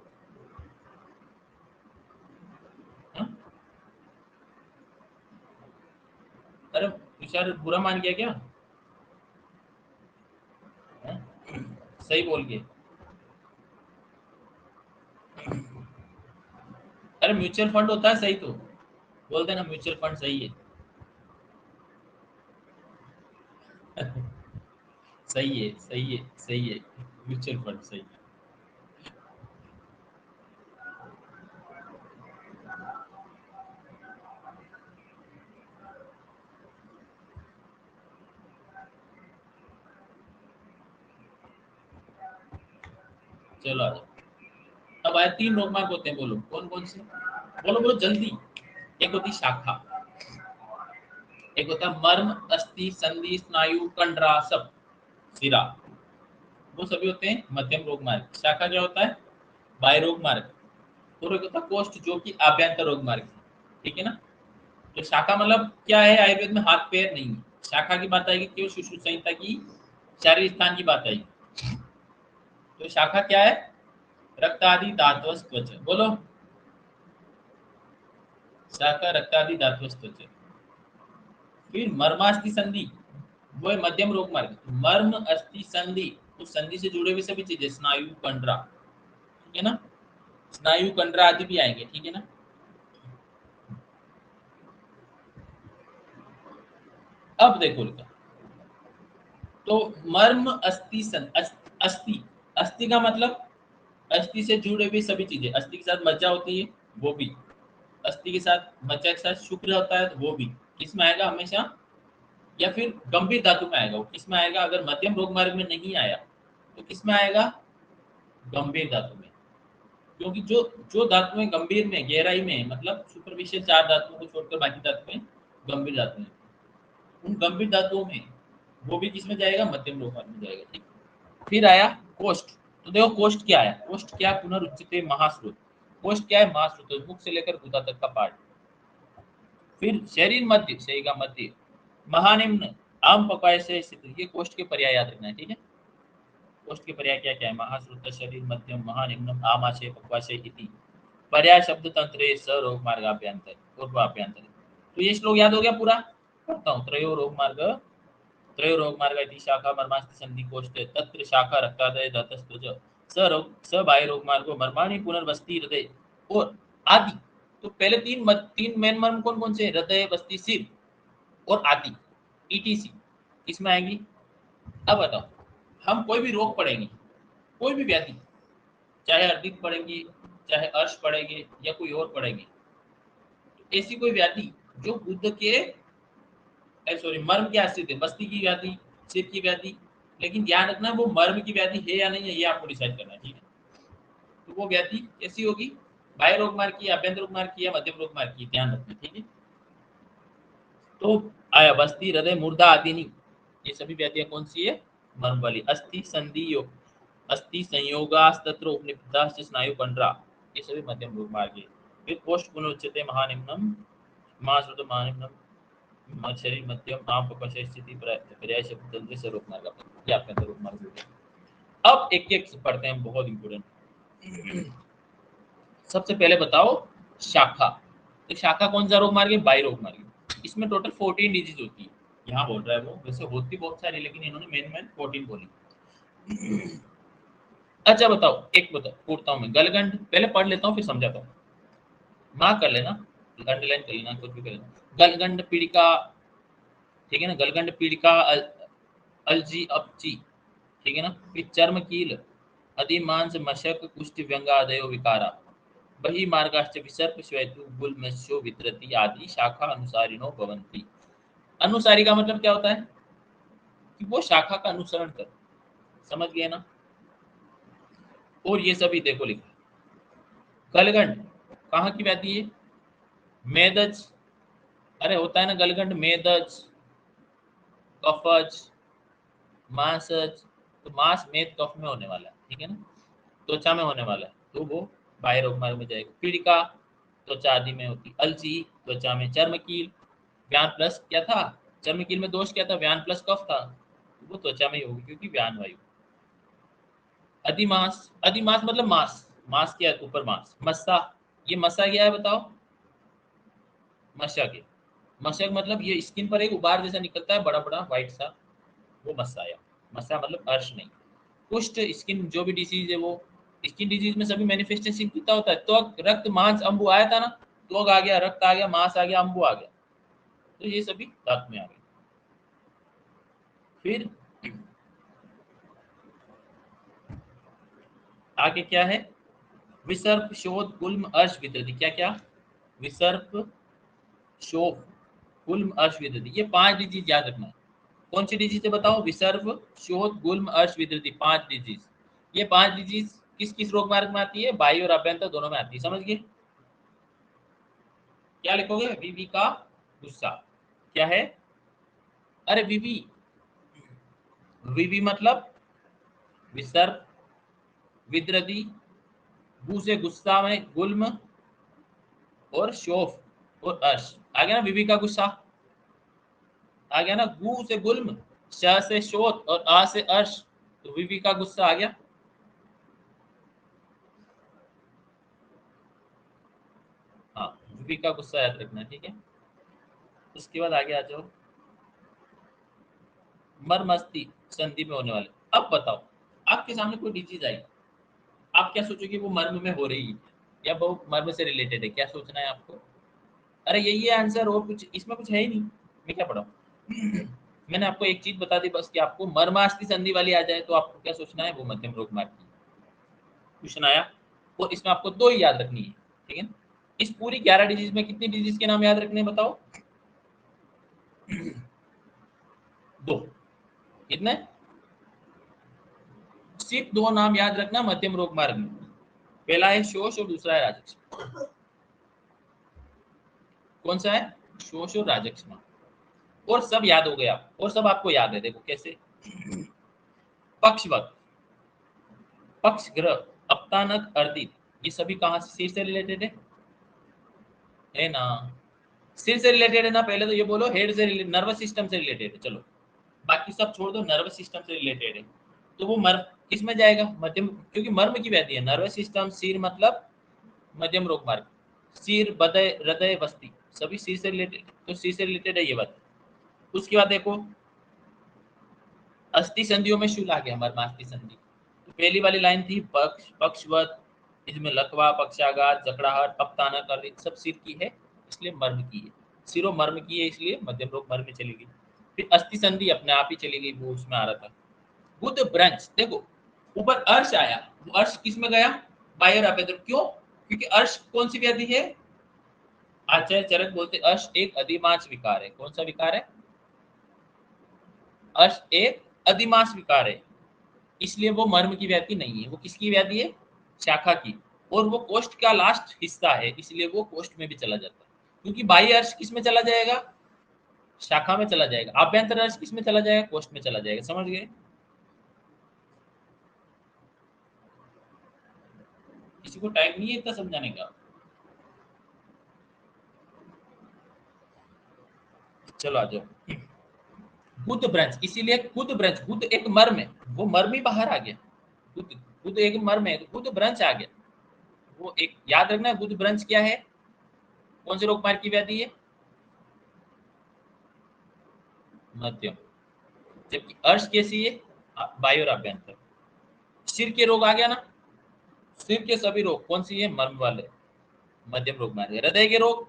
हाँ? अरे तुषार बुरा मान गया क्या? हाँ? सही बोल के। अरे म्यूचुअल फंड होता है सही, तो बोल देना म्यूचुअल फंड सही है। सही है, सही है, सही है, म्यूचुअल फंड सही है। चलो आ जाओ। अब आए 3 रोग मार्ग होते हैं, बोलो कौन कौन से? बोलो बोलो जल्दी। एक होती शाखा, एक होता है मर्म, अस्थि, संधि, स्नायु, कंडरासप, सिरा, वो सभी होते हैं मध्यम रोग मार्ग। शाखा क्या होता है? बाह्य रोग मार्ग। और एक होता है कोष्ठ, जो कि आभ्यंतर रोग मार्ग है। ठीक है ना? तो शाखा मतलब क्या है? आयुर्वेद में हाथ पैर नहीं है। शाखा की बात आएगी केवल सुश्रुत संहिता की शारीरिक स्थान की बात आएगी। तो शाखा क्या है? रक्त आदि धात्वस त्वचा, बोलो। शाखा रक्त आदि धात्वस त्वचा। फिर मर्मास्थि संधि, वो है मध्यम रोग मार्ग। मर्म, अस्थि, संधि, उस संधि से जुड़े हुए सभी चीजें, स्नायु, कंडरा, ठीक है ना? स्नायु, कंडरा आदि भी आएंगे, ठीक है ना? अब देखो लिखा, तो मर्म, अस्थि, अस्थि, अस्थि का मतलब अस्थि से जुड़े हुए सभी चीजें। अस्थि के साथ मज्जा होती है, वो भी। अस्थि के साथ, मज्जा के साथ शुक्र होता है, तो वो भी किसमें आएगा हमेशा? या फिर गंभीर धातु में आएगा। वो किसमें आएगा? अगर मध्यम रोग मार्ग में नहीं आया तो किसमें आएगा? गंभीर धातु में। क्योंकि जो जो धातुएं गंभीर में, गहराई में, मतलब सुपरफिशियल 4 धातुओं को छोड़कर बाकी धातुएं गंभीर धातुएं, उन गंभीर धातुओं में वो भी किसमें जाएगा? मध्यम रोग मार्ग में जाएगा। ठीक। फिर आया कोष्ठ। तो देखो कोष्ठ क्या है? कोष्ठ क्या? पुनरुच्चित महास्रोत। कोष्ठ क्या है? महास्रोत, मुख से लेकर गुदा तक का पार्ट। फिर शरीर मध्य, शरीर का मध्य, महानिम्न, आम पपाय से स्थित, ये कोष्ठ के पर्याय याद रखना है, ठीक है? कोष्ठ के पर्याय क्या क्या है? महाश्रुत, शरीर मध्यम, महानिम्नम, आमाशय, पक्वाशय इति। पर्याय शब्द तंत्रे स रोग मार्गाभ्यंतर, पूर्वाभ्यंतर। तो ये श्लोक याद हो गया पूरा? पढ़ता हूँ। त्रयो रोग मार्ग, त्रयो रोग मार्ग इति शाखा मर्मास्ति संधि कोष्ठे, तत्र शाखा रक्तादय धातस्तुज, स रोग, स बाह्य रोग मार्गो मर्माणि पुनर्वस्ति हृदय और आदि। तो पहले तीन मेन मर्म कौन कौन से? हृदय, बस्ती, सिर और आदि, ईटीसी, इसमें आएंगी। अब बताओ, हम कोई भी रोग पढ़ेंगे, कोई भी व्याधि, चाहे अर्दित पढ़ेंगे, चाहे अर्श पढ़ेंगे, या कोई और पढ़ेंगे, तो ऐसी कोई व्याधि जो बुद्ध के, सॉरी, मर्म के आश्रित है, बस्ती की व्याधि, सिर की व्याधि, लेकिन ध्यान रखना वो मर्म की व्याधि है या नहीं है, ये आपको डिसाइड करना है, ठीक है? तो वो व्याधि कैसी होगी? बाह्य रोग मार्ग की, आभ्यंतर रोग मार्ग की, या मध्यम रोग मार्ग की, ध्यान रखना, ठीक है? तो आया बस्ती, हृदय, मुर्दा आदि नहीं, ये सभी व्याधियां कौन सी है? मर्म वाली। अस्थि, संधि, योग, अस्थि संयोगास्तत्र उपनिषदाश्च स्नायु कंडरा, ये सभी मध्यम रोग मार्ग है। फिर कोष्ठ पुनरुच्यते महानिम्नम, महाश्रुत महानिम्नम, शरीर मध्यम, आम पपशय स्थिति पर्याय शब्द तंत्र से रोग मार्ग, ये आपका रोग मार्ग हो गया। अब एक एक पढ़ते हैं, बहुत इंपॉर्टेंट। सबसे पहले बताओ शाखा। तो शाखा कौन सा रोग मार्ग है? बाह्य रोग मार्ग है। इसमें टोटल 14 डिजीज होती है। यहाँ बोल रहा है वो, वैसे होती बहुत सारी, लेकिन इन्होंने मेन मेन 14 बोली। अच्छा बताओ, एक बताओ, पूछता हूँ मैं, गलगंड पहले पढ़ लेता हूँ फिर समझाता हूँ। माँ कर लेना, अंडरलाइन कर लेना, कुछ भी कर लेना। गलगंड पीड़िका, ठीक है ना, गलगंड पीड़िका अलजी अपची, ठीक है ना। फिर चर्म कील, अधिमांस मशक कुष्ठ व्यंगादयो विकारा, बही मार्गाश्च विसर्प श्वेतु गुल्मस्यो वितरति आदि शाखा अनुसारिणो भवन्ति। अनुसारी का मतलब क्या होता है कि वो शाखा का अनुसरण कर, समझ गए ना। और ये सभी देखो लिखा, गलगंड कहाँ की व्याधि है, मेदज, अरे होता है ना गलगंड, मेदज, कफज, मांसज। तो मांस मेद कफ में होने वाला है, ठीक है ना, त्वचा में होने वाला है, तो वो बाह्य रोग मार्ग में जाएगा। पीड़िका त्वचा आदि में होती, अलसी त्वचा में, चर्म कील, व्यान प्लस क्या था, चर्म कील में दोष क्या था, व्यान प्लस कफ था, तो वो त्वचा में ही होगी क्योंकि व्यान वायु। अधिमास, अधिमास मतलब मांस, मांस के ऊपर मांस। मस्सा, ये मस्सा क्या है बताओ, मशक है। मशक मतलब ये स्किन पर एक उबार जैसा निकलता है, बड़ा बड़ा व्हाइट सा, वो मस्सा है। मस्सा मतलब अर्श नहीं। कुष्ठ स्किन, जो भी डिजीज है वो, स्किन डिजीज में सभी मैनिफेस्टेशन कितना होता है, त्वक रक्त मांस अंबु आया था ना, त्वक आ गया, रक्त आ गया, मांस आ गया, अंबु आ गया, तो ये सभी धातु में आ गए। फिर आगे क्या है, विसर्प शोध गुल्म अर्श विदृति, क्या क्या, विसर्प शोभ गुल्म अर्श विदृति, ये 5 डिजीज याद रखना है। कौन सी डिजीज है बताओ, विसर्प शोध गुल्म अर्श विदृति, 5 डिजीज। ये 5 डिजीज किस किस रोग मार्ग में आती है, बाह्य और अभ्यंतर दोनों में आती है, समझ गए। क्या लिखोगे, वीवी का गुस्सा, क्या है, अरे वीवी, वीवी मतलब विसर्प, विद्रदी, गु से गुस्सा में गुल्म, और शोफ और अर्श, आ गया ना वीवी का गुस्सा, आ गया ना, गु से गुल्म, श से शोथ और आ से अर्श, तो वीवी का गुस्सा आ गया। हाँ, वीवी का गुस्सा याद रखना, ठीक है। उसके बाद आगे आ जाओ, मर्मस्थि संधि में होने वाले। अब बताओ, आपके सामने कोई डिजीज आई, आप क्या सोचोगे, वो मर्म में हो रही है या वो मर्म से रिलेटेड है, क्या सोचना है आपको, अरे यही है आंसर, और कुछ इसमें कुछ है ही नहीं, मैं क्या पढ़ाऊँ। मैंने आपको एक चीज बता दी बस, कि आपको मर्मास्थि संधि वाली आ जाए तो आपको क्या सोचना है, वो मध्यम रोग मार्ग की क्वेश्चन आया। और इसमें आपको 2 ही याद रखनी है, ठीक है। इस पूरी 11 डिजीज में कितनी डिजीज के नाम याद रखने हैं बताओ, 2, कितने, सिर्फ 2 नाम याद रखना मध्यम रोग मार्ग में। पहला है शोष और दूसरा है राजक्ष। कौन सा है, शोष और राजक्ष। और सब याद हो गया, और सब आपको याद है, देखो कैसे, पक्षवत, पक्ष ग्रह, अपतानक, अर्दित, ये सभी कहाँ से, सिर से रिलेटेड है ना, सिर से रिलेटेड है ना, पहले तो ये बोलो, हेड से रिलेटेड, नर्वस सिस्टम से रिलेटेड है, चलो बाकी सब छोड़ दो, नर्वस सिस्टम से रिलेटेड है, तो वो मर्म किस में जाएगा, मध्यम, क्योंकि मर्म की व्याधि है, नर्वस सिस्टम, सिर मतलब मध्यम रोग मार्ग, सिर, बदय, हृदय, वस्ती, सभी सिर से रिलेटेड, तो सिर से रिलेटेड है ये बात। उसके बाद देखो, अस्थि संधियों में शूल आ गया, मर्मास्थि संधि, तो पहली वाली लाइन थी पक्ष, पक्षवत, इसमें लकवा, पक्षाघात, जकड़ाहट, अपतानक, अर्दित, सब सिर की है, इसलिए मर्म की है, सिरो मर्म की है, इसलिए मध्यम रोग मर्म में चली गई। फिर अस्थि संधि अपने आप ही चली गई, वो उसमें आ रहा था। बुध ब्रंच, देखो ऊपर अर्श आया, वो अर्श किस में गया, बायर अपेदर, क्यों, क्योंकि अर्श कौन सी व्याधि है, आचार्य चरक बोलते अर्श एक अधिमांस विकार है, कौन सा विकार है, अर्श एक अधिमांस विकार है, इसलिए वो मर्म की व्याधि नहीं है, वो किसकी व्याधि है, शाखा की, और वो कोष्ठ का लास्ट हिस्सा है, इसलिए वो कोष्ठ में भी चला जाता है, क्योंकि बाह्य अर्श किस में चला जाएगा, शाखा में चला जाएगा, आभ्यंतर अर्श किस में चला जाएगा, कोष्ठ में चला जाएगा, समझ गए। किसी को टाइम नहीं है इतना समझाने का, चलो आ जाओ। बुध ब्रंच, इसीलिए बुध ब्रंच, बुध एक मर्म है, वो मर्म ही बाहर आ गया, बुध, बुध एक मर्म है, तो बुध ब्रंच आ गया, वो एक याद रखना, बुध ब्रंच क्या है, कौन से रोग मार्ग की व्याधि है, मध्यम, जबकि अर्श कैसी है, बाह्य और आभ्यंतर। सिर के रोग आ गया ना, सिर के सभी रोग कौन सी है, मर्म वाले, मध्यम रोग मार्ग, हृदय के रोग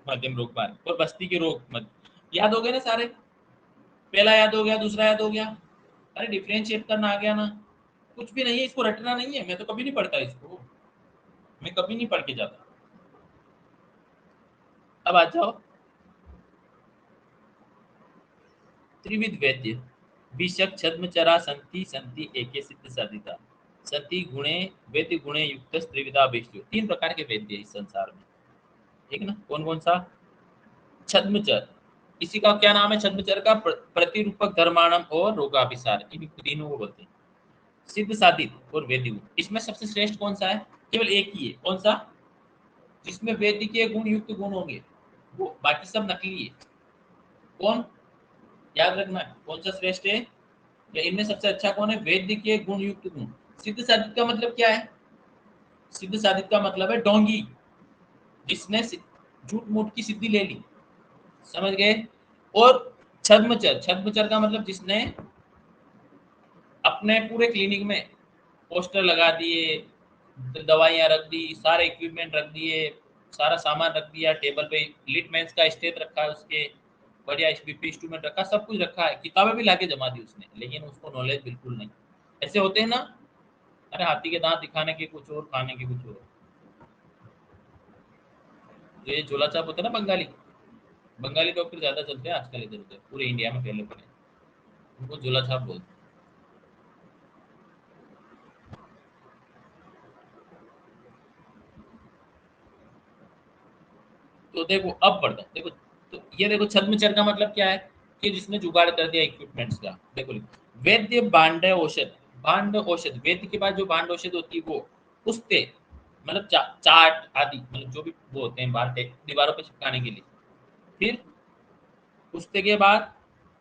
मध्यम रोग मार्ग, और बस्ती के रोग याद हो गए ना सारे, पहला याद हो गया, दूसरा याद हो गया, अरे डिफरेंशिएट करना आ गया ना, कुछ भी नहीं है, इसको रटना नहीं है, मैं तो कभी नहीं पढ़ता इसको, मैं कभी नहीं पढ़ के जाता। अब आ जाओ, त्रिविध वैद्य विषक छद्म चरा संति संति एके सिद्ध साधिता सति गुणे वेद्य गुणे युक्त त्रिविधा विष्णु, तीन प्रकार के वेद्य इस संसार में, ठीक है ना? कौन कौन सा? छद्मचर, इसी का क्या नाम है? छद्मचर का प्रतिरूपक धर्माणम और रोगाभिसार, इन तीनों को बोलते हैं। सिद्ध साधित और वेद्य गुण, इसमें सबसे श्रेष्ठ कौन सा है? केवल एक ही है, कौन सा? जिसमें वेद्य के गुण युक्त गुण होंगे, वो बाकी सब नकली है। कौन? याद रखना है, कौन सा श्रेष्ठ है या इनमें सबसे अच्छा कौन है? वेद्य के गुण युक्त गुण। सिद्ध साधित का मतलब क्या है? सिद्ध साधित का मतलब है डोंगी, जिसने झूठ मूठ की सिद्धि ले ली, समझ गए? और छद्मचर, छद्मचर का मतलब जिसने अपने पूरे क्लिनिक में पोस्टर लगा दिए, दवाइयां रख दी, सारे इक्विपमेंट रख दिए, सारा सामान रख दिया टेबल पे, लिटमेंस का स्टेट रखा है उसके, बढ़िया बीपी इंस्ट्रूमेंट रखा, सब कुछ रखा है, किताबें भी लाके जमा दी उसने, लेकिन उसको नॉलेज बिल्कुल नहीं। ऐसे होते हैं ना, अरे हाथी के दांत दिखाने के कुछ और, खाने के कुछ और। तो ये झोला छाप होता है ना, बंगाली, बंगाली डॉक्टर ज्यादा चलते हैं आजकल इधर उधर, पूरे इंडिया में फैले पड़े, उनको झोला छाप बोलते हैं। तो देखो अब पढ़ता हूँ, देखो तो ये देखो, छद्मचर का मतलब क्या है? कि जिसने जुगाड़ कर दिया इक्विपमेंट्स का। देखो वैद्य भांड औषध, भांड औषध, वैद्य के बाद जो भांड औषध होती है वो, पुस्ते मतलब चाट आदि, मतलब जो भी वो होते हैं बाहर दीवारों पे चिपकाने के लिए। फिर पुस्ते के बाद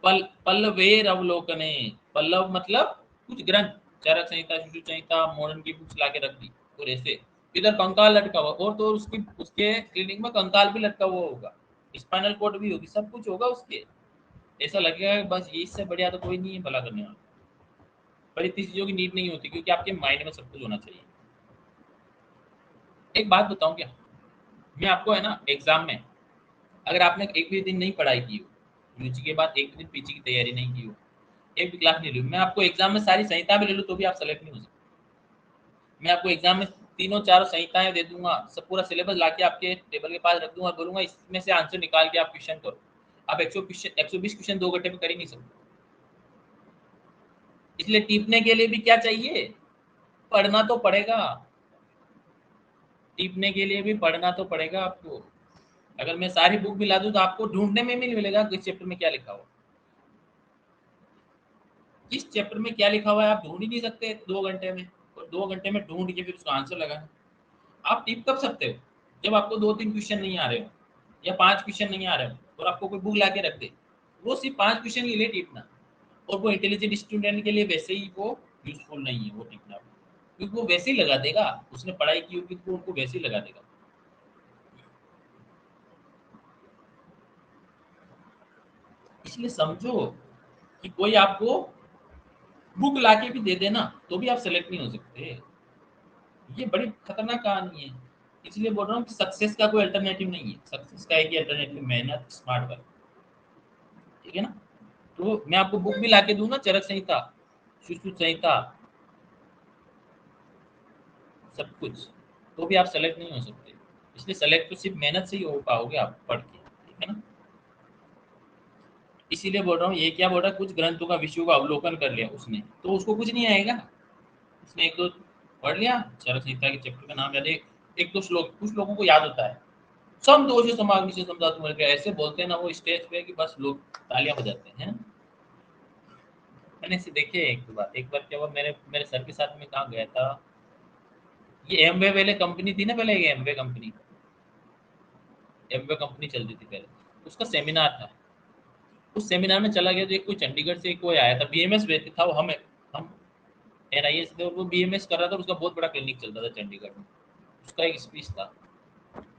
पल्लवेर अवलोकने, पल्लव मतलब कुछ ग्रंथ, चरक संहिता, शिशु संहिता, मॉडर्न की बुक्स लाके रख दी, और ऐसे इधर कंकाल लटका हुआ, और तो उसकी उसके क्लिनिक में कंकाल भी लटका हुआ होगा, स्पाइनल कोड भी होगी, सब कुछ होगा उसके। ऐसा लगेगा कि बस ये इससे बढ़िया तो कोई नहीं है भला करने वाला। पर इतनी चीजों की नीड नहीं होती, क्योंकि आपके माइंड में सब कुछ होना चाहिए। एक बात बताऊं क्या, मैं आपको है ना एग्जाम में, अगर आपने एक भी दिन नहीं पढ़ाई की हो, यूजी के बाद एक भी दिन पीजी की तैयारी नहीं की हो, एक भी क्लास नहीं ली, मैं आपको एग्जाम में सारी संहिता भी ले लूँ तो भी आप सेलेक्ट नहीं हो सकते। मैं आपको एग्जाम में तीनों चारों संहिताएं दे दूंगा, सब पूरा सिलेबस लाके आपके टेबल के पास रख दूंगा और बोलूंगा इसमें से आंसर निकाल के आप क्वेश्चन करो। आप 120 क्वेश्चन 2 घंटे में कर ही नहीं सकते। इसलिए टीपने के लिए भी क्या चाहिए? पढ़ना तो पड़ेगा। टीपने के लिए भी पढ़ना तो पड़ेगा आपको। अगर मैं सारी बुक भी ला दूं तो आपको ढूंढने में भी नहीं मिलेगा किस चैप्टर में क्या लिखा हुआ, किस चैप्टर में क्या लिखा हुआ है आप ढूंढ ही नहीं सकते 2 घंटे में। और 2 घंटे में ढूंढ के फिर उसका आंसर लगाना। आप टिप कब सकते हो? जब आपको 2-3 क्वेश्चन नहीं आ रहे हो या 5 क्वेश्चन नहीं आ रहे हो और आपको कोई बुक ला के रख दे, वो सिर्फ 5 क्वेश्चन के लिए टिपना, और वो इंटेलिजेंट स्टूडेंट के लिए वैसे ही वो यूजफुल नहीं है वो टिपना, क्योंकि वो वैसे ही लगा देगा, उसने पढ़ाई की होगी तो उनको वैसे ही लगा देगा। इसलिए समझो कि कोई आपको बुक ला के भी दे देना तो भी आप सेलेक्ट नहीं हो सकते। ये बड़ी खतरनाक कहानी है। इसलिए बोल रहा हूँ कि सक्सेस का कोई अल्टरनेटिव नहीं है, सक्सेस का एक ही अल्टरनेटिव, मेहनत, स्मार्ट वर्क, ठीक है ना? तो मैं आपको बुक भी लाके दूं ना, चरक संहिता, शिशु संहिता, सब कुछ, तो भी आप सेलेक्ट नहीं हो सकते। इसलिए सेलेक्ट तो सिर्फ मेहनत से ही हो पाओगे आप पढ़ के, ठीक है ना? इसीलिए बोल रहा हूँ, ये क्या बोल रहा है, कुछ ग्रंथों का विषयों का अवलोकन कर लिया उसने तो उसको कुछ नहीं आएगा। उसने एक दो पढ़ लिया, चरक संहिता के चैप्टर का नाम याद है, एक दो श्लोक कुछ लोगों को याद होता है, सम दोष समाग्नि से समझा तुम्हारे, ऐसे बोलते हैं ना वो स्टेज पे कि बस लोग तालियां बजाते हैं। मैंने इसे देखे एक बार क्या हुआ, मेरे मेरे सर के साथ में कहाँ गया था, ये एमवे वाले कंपनी थी ना पहले, ये एमवे कंपनी, एमवे कंपनी चलती थी पहले, उसका सेमिनार था। उस सेमिनार में चला गया तो एक कोई चंडीगढ़ से कोई आया था, बीएमएस व्यक्ति था वो, हम एनआईएस थे, और वो बीएमएस कर रहा था, उसका बहुत बड़ा क्लिनिक चलता था चंडीगढ़ में। उसका एक स्पीच था,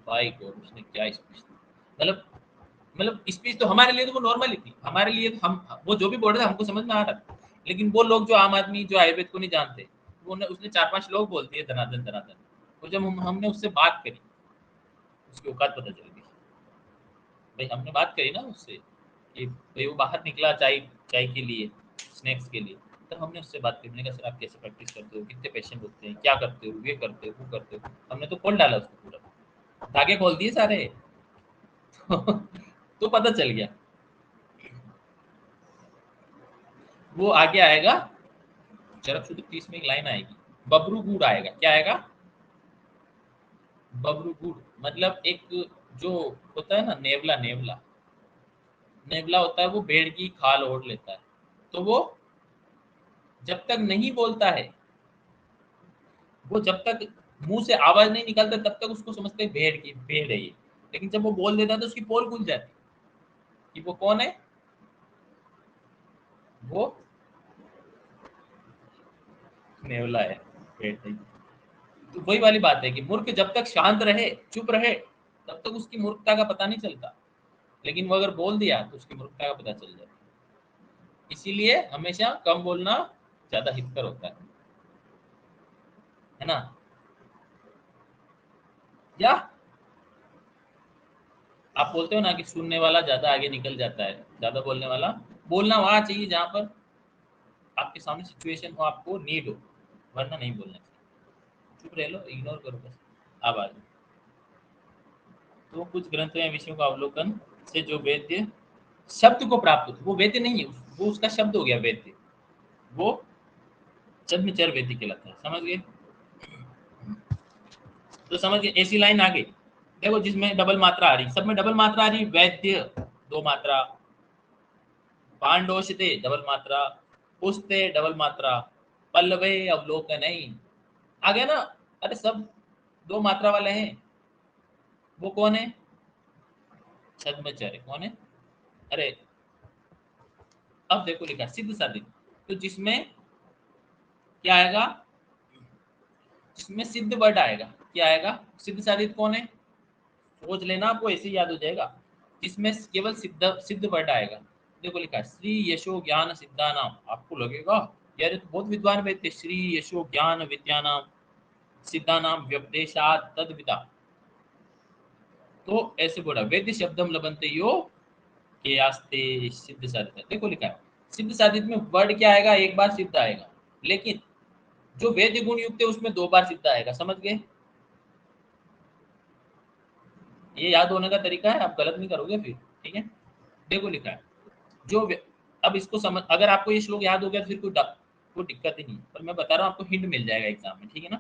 भाई को उसने क्या स्पीच, मतलब स्पीच तो हमारे लिए तो वो नॉर्मल ही थी, हमारे लिए तो हम वो जो भी बोल रहे थे हमको समझ में आ रहा था, लेकिन वो लोग जो आम आदमी जो आयुर्वेद को नहीं जानते, वो उसने 4-5 लोग बोल दिए धनाधन धनाधन, तो जब हमने उससे बात करी, उसकी औकात पता चल गई। भाई हमने बात करी ना उससे कि भाई वो बाहर निकला चाय चाय के लिए, स्नैक्स के लिए, तो हमने उससे बात की। मैंने कहा सर आप कैसे प्रैक्टिस करते हो, कितने पेशेंट होते हैं, क्या करते हो, ये करते हो, वो करते हो। हमने तो खोल डाला उसको, पूरा धागे खोल दिए सारे। तो पता चल गया। वो आगे आएगा, चरक सूत्र 30 में एक लाइन आएगी, बबरू गुड़ आएगा। क्या आएगा? बबरू गुड़। मतलब एक जो होता है ना नेवला, नेवला नेवला होता है, वो भेड़ की खाल ओढ़ लेता है। तो वो जब तक नहीं बोलता है, वो जब तक मुंह से आवाज नहीं निकालता, तब तक उसको समझते हैं भेड़ की, भेड़ है ये। लेकिन जब वो बोल देता है तो उसकी पोल खुल जाती है कि वो कौन है, वो नेवला है, भेड़ नहीं। तो वही वाली बात है कि मूर्ख जब तक शांत रहे, चुप रहे, तब तक उसकी मूर्खता का पता नहीं चलता। लेकिन वो अगर बोल दिया तो उसकी मूर्खता का पता चल जाता। इसीलिए हमेशा कम बोलना ज्यादा हितकर होता है ना। या आप बोलते हो ना कि सुनने वाला ज्यादा आगे निकल जाता है, ज्यादा बोलने वाला। बोलना वहां चाहिए जहां पर आपके सामने सिचुएशन हो, आपको नीड हो, वरना नहीं बोलना चाहिए। चुप रह लो, इग्नोर करो बस। अब आ जाओ। तो कुछ ग्रंथों या विषयों का अवलोकन से जो वेद्य शब्द को प्राप्त होता है, वो वेद्य नहीं है, वो उसका शब्द हो गया वेद्य। वो जन्मचर वेद्य कहलाता है। समझ गए? तो समझ गए, ऐसी लाइन आ गई। देखो जिसमें डबल मात्रा आ रही, सब में डबल मात्रा आ रही। वैद्य दो मात्रा, पांडोषिते डबल मात्रा, पुस्ते डबल मात्रा, पल्लवे अवलोकन नहीं आ गया ना। अरे सब दो मात्रा वाले हैं। वो कौन है? छद्मचर्य कौन है? अरे अब देखो लिखा सिद्ध साधित। तो जिसमें क्या आएगा? जिसमें सिद्ध वर्ड आएगा। क्या आएगा? सिद्ध साधित कौन है? सोच लेना, आपको ऐसे ही याद हो जाएगा। जिसमें केवल सिद्ध सिद्ध वर्ड आएगा। देखो लिखा है श्री यशो ज्ञान सिद्धा नाम। आपको लगेगा यार ये तो बहुत विद्वान व्यक्ति, श्री यशो ज्ञान विद्या नाम सिद्धा नाम व्यपदेशात तद विदा। तो ऐसे बोला वेद्य शब्दम लबंते यो के आस्ते सिद्ध साधित। देखो लिखा है सिद्ध साधित में वर्ड क्या आएगा? एक बार सिद्ध आएगा। लेकिन जो वेद्य गुण युक्त है उसमें दो बार सिद्ध आएगा। समझ गए? ये याद होने का तरीका है, आप गलत नहीं करोगे फिर। ठीक है, देखो लिखा है अब इसको समझ, अगर आपको ये श्लोक याद हो गया तो फिर कोई दिक्कत ही नहीं। पर मैं बता रहा हूँ आपको हिंट मिल जाएगा एग्जाम में। ठीक है ना,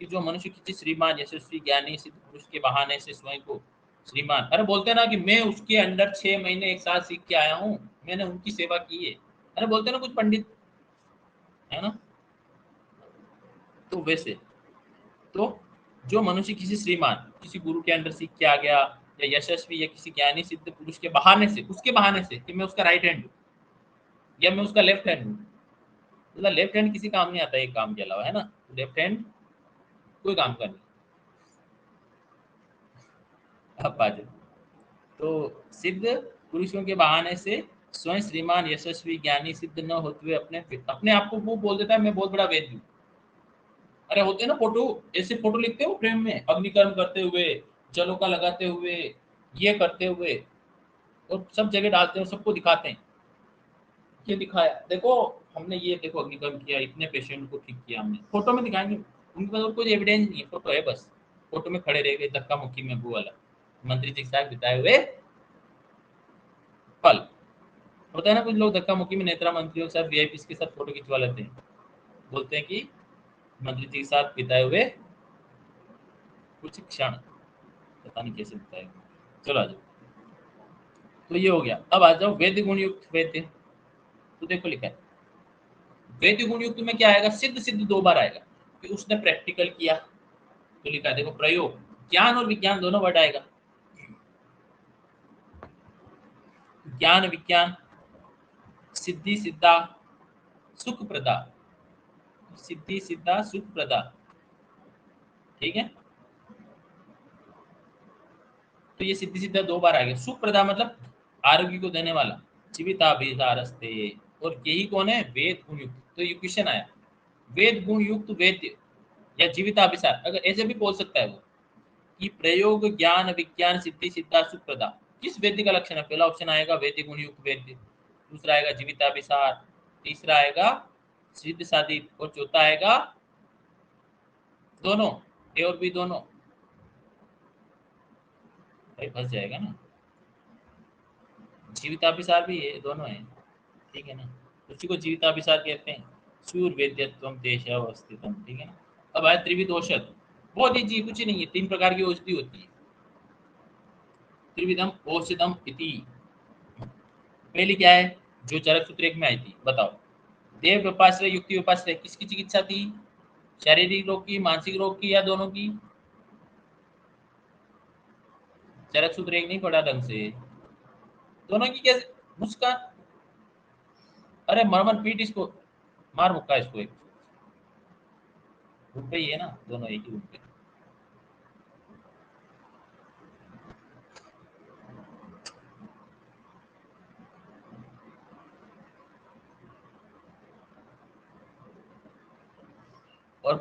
कि जो मनुष्य किसी श्रीमान यशस्वी ज्ञानी सिद्ध पुरुष के बहाने से स्वयं को श्रीमान, अरे बोलते हैं ना कि मैं उसके अंडर 6 महीने एक साथ सीख के आया हूँ, मैंने उनकी सेवा की है। अरे बोलते हैं ना कुछ पंडित, है ना। तो वैसे, तो जो मनुष्य किसी श्रीमान, किसी गुरु के अंडर सीख के आ गया, या यशस्वी या किसी ज्ञानी सिद्ध पुरुष के बहाने से, उसके बहाने से कि मैं उसका राइट हैंड हूँ या मैं उसका लेफ्ट हैंड हूँ। मतलब लेफ्ट हैंड किसी काम नहीं आता एक काम के अलावा, है ना। लेफ्ट हैंड कोई काम का नहीं। अब आ जाओ। तो सिद्ध पुरुषों के बहाने से स्वयं श्रीमान यशस्वी ज्ञानी सिद्ध न होते हुए अपने अपने आप को वो बोल देता है मैं बहुत बड़ा वेद हूँ। अरे होते हैं ना फोटो, ऐसे फोटो लिखते हो फ्रेम में, अग्निकर्म करते हुए, जलों का लगाते हुए, ये करते हुए, और सब जगह डालते हैं, सबको दिखाते हैं, ये दिखाया देखो, हमने ये देखो अग्निकर्म किया, इतने पेशेंट को ठीक किया हमने। फोटो में दिखाएंगे, उनके पास और कोई एविडेंस नहीं है, फोटो है बस। फोटो में खड़े रह गए धक्का मुक्की में, वो वाला मंत्री जी के साथ बिताए हुए पल। होता है ना कुछ लोग धक्का मुक्की में नेत्रा मंत्रियों के साथ वीआईपी के साथ फोटो खिंचवा लेते हैं, बोलते हैं कि मंत्री जी के साथ बिताए हुए कुछ क्षण, पता नहीं कैसे बिताए। चलो आ जाओ। तो ये हो गया। अब आ जाओ वेद गुण युक्त वेद्य। तो देखो लिखा है वेद गुण युक्त में क्या आएगा? सिद्ध सिद्ध दो बार आएगा कि उसने प्रैक्टिकल किया। तो लिखा है देखो प्रयोग, ज्ञान और विज्ञान दोनों वर्ड आएगा। ज्ञान विज्ञान, सिद्धि सिद्धा, सुख प्रदा, सिद्धि सिद्धा सुख प्रदा। ठीक है, तो ये सिद्धि सिद्धा दो बार आएगा। सुख प्रदा मतलब आरोग्य को देने वाला, जीविता रस्ते। और यही कौन है? वेद गुण युक्त। तो ये क्वेश्चन आया, वेद गुण युक्त वेद्य या जीविताभिसार, अगर ऐसे भी बोल सकता है वो कि प्रयोग ज्ञान विज्ञान सिद्धि सिद्धा सुप्रदा किस वेद्य का लक्षण है। पहला ऑप्शन आएगा वेद्य गुण युक्त वेद्य, दूसरा आएगा जीविताभिसार, तीसरा आएगा सिद्ध साधित, और चौथा आएगा दोनों, ए और बी दोनों। भाई फंस जाएगा ना, जीविताभिसार भी है, दोनों है, ठीक है ना, उसी को जीविताभिसार कहते हैं। सूर वेद्यत्वम देश अवस्थितम, ठीक है ना। अब आए त्रिविध औषध, बहुत ही कुछ नहीं है, 3 प्रकार की औषधि होती है। त्रिविधम औषधम इति, पहली क्या है जो चरक सूत्र 1 में आई थी, बताओ। देव व्यपाश्रय युक्ति व्यपाश्रय किसकी चिकित्सा थी, शारीरिक रोग की, मानसिक रोग की, या दोनों की। चरक सूत्र 1 नहीं पढ़ा ढंग से, दोनों की कैसे। मुस्कान, अरे मरमन पीट इसको, मार मुक्का इसको, एक रूम पे ही है ना, दोनों एक ही रूम पे। और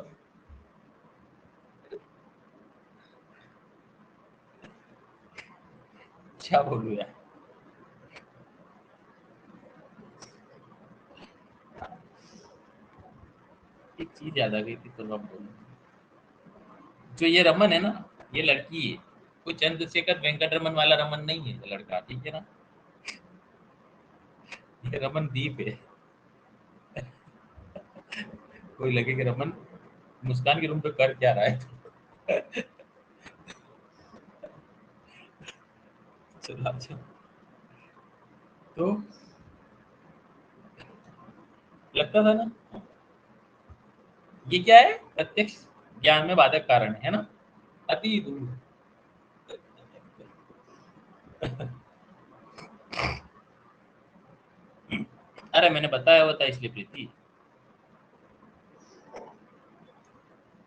क्या बोलूं यार, एक चीज याद आ गई थी तो अब बोलूं। जो ये रमन है ना, ये लड़की है, कोई चंद्रशेखर वेंकटरमन वाला रमन नहीं है, ये लड़का, ठीक है ना। ये रमन दीप है। कोई लगे कि रमन मुस्कान के रूम पे कर क्या रहा है। चलो अच्छा, तो लगता था ना, ये क्या है, प्रत्यक्ष ज्ञान में बाधक कारण है ना, अति दूर। अरे मैंने बताया हुआ था इसलिए प्रीति।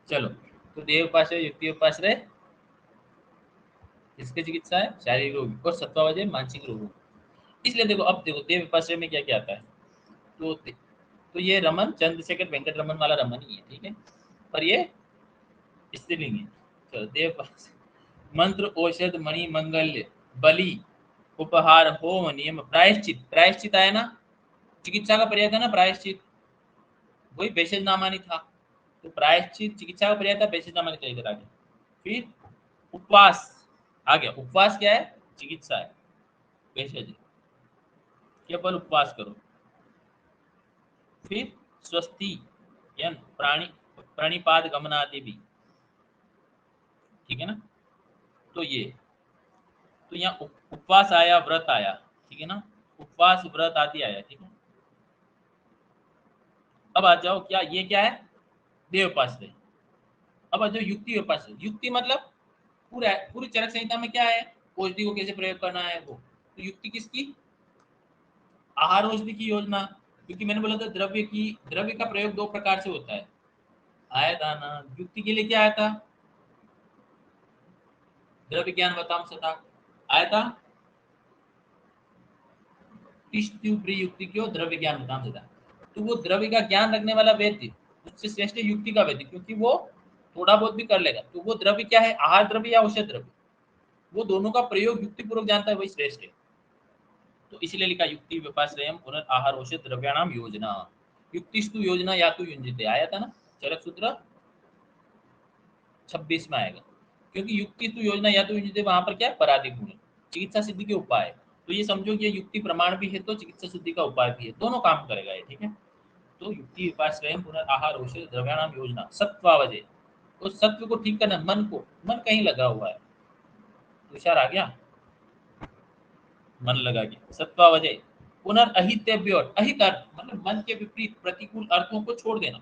चलो, तो देव उपाश्रय युक्ति उपाश्रय इसकी चिकित्सा है शारीरिक रोग, और सत्वावजय मानसिक रोग। इसलिए देखो, अब देखो देव उपाश्रय में क्या क्या आता है। तो ये रमन चंद्रशेखर वेंकट रमन वाला रमन ही है, ठीक है, पर ये स्त्रीलिंग है। चलो देव उपाश्रय, मंत्र औषध मणि मंगल्य बलि उपहार होम नियम प्रायश्चित, प्रायश्चित आया ना, चिकित्सा का पर्याय था ना प्रायश्चित, वही भेषज नामानी था। तो प्रायश्चित चिकित्सा का पर्याय था, भेषज नामानी था इधर आगे। फिर उपवास आ गया, उपवास क्या है, चिकित्सा है, भेषज है, केवल उपवास करो। फिर स्वस्ति या प्राणी प्राणिपाद गमनादि भी, ठीक है ना। तो ये, तो यहाँ उपवास आया, व्रत आया, ठीक है ना, उपवास व्रत आदि आया, ठीक है। अब आ जाओ, क्या ये क्या है, देव उपाश्रय। अब आ जाओ युक्ति उपाश्रय। युक्ति मतलब पूरा पूरी चरक संहिता में क्या है, औषधि को कैसे प्रयोग करना है वो। तो युक्ति किसकी, आहार औषधि की योजना। क्योंकि मैंने बोला था द्रव्य का प्रयोग 2 प्रकार से होता है, आया था ना। युक्ति के लिए क्या आया था, द्रव्य ज्ञान बताम सता आया था, युक्ति क्यों द्रव्य ज्ञान बताम सता। तो वो द्रव्य का ज्ञान रखने वाला व्यक्ति, उससे श्रेष्ठ युक्ति का व्यक्ति, क्योंकि वो थोड़ा बहुत भी कर लेगा। तो वो द्रव्य क्या है, आहार द्रव्य या औषध द्रव्य, वो दोनों का प्रयोग युक्ति पूर्वक जानता है, वही श्रेष्ठ है। तो इसलिए लिखा युक्ति व्यपाश्रयम पुनर्आहार औषध द्रव्याणाम योजना। युक्तिस्तु योजना या तो युंजिते आया था ना, चरक सूत्र 26 में आएगा। क्योंकि युक्ति तो योजना या तो युंजिते, वहां पर क्या है, पराधिक गुण, चिकित्सा सिद्धि के उपाय। तो ये समझो कि ये युक्ति प्रमाण भी है, तो चिकित्सा सिद्धि का उपाय भी है, दोनों काम करेगा ये, ठीक है। तो युक्ति उपाश्रय पुनर्आहार औषध द्रव्याणाम योजना सत्वावजय, तो सत्व को ठीक करना, मन को, मन कहीं लगा हुआ है, तुषार आ गया, मन लगा के सत्वावजय। पुनर्अहितेभ्यो, अहित अर्थ मतलब मन के विपरीत प्रतिकूल अर्थों को छोड़ देना,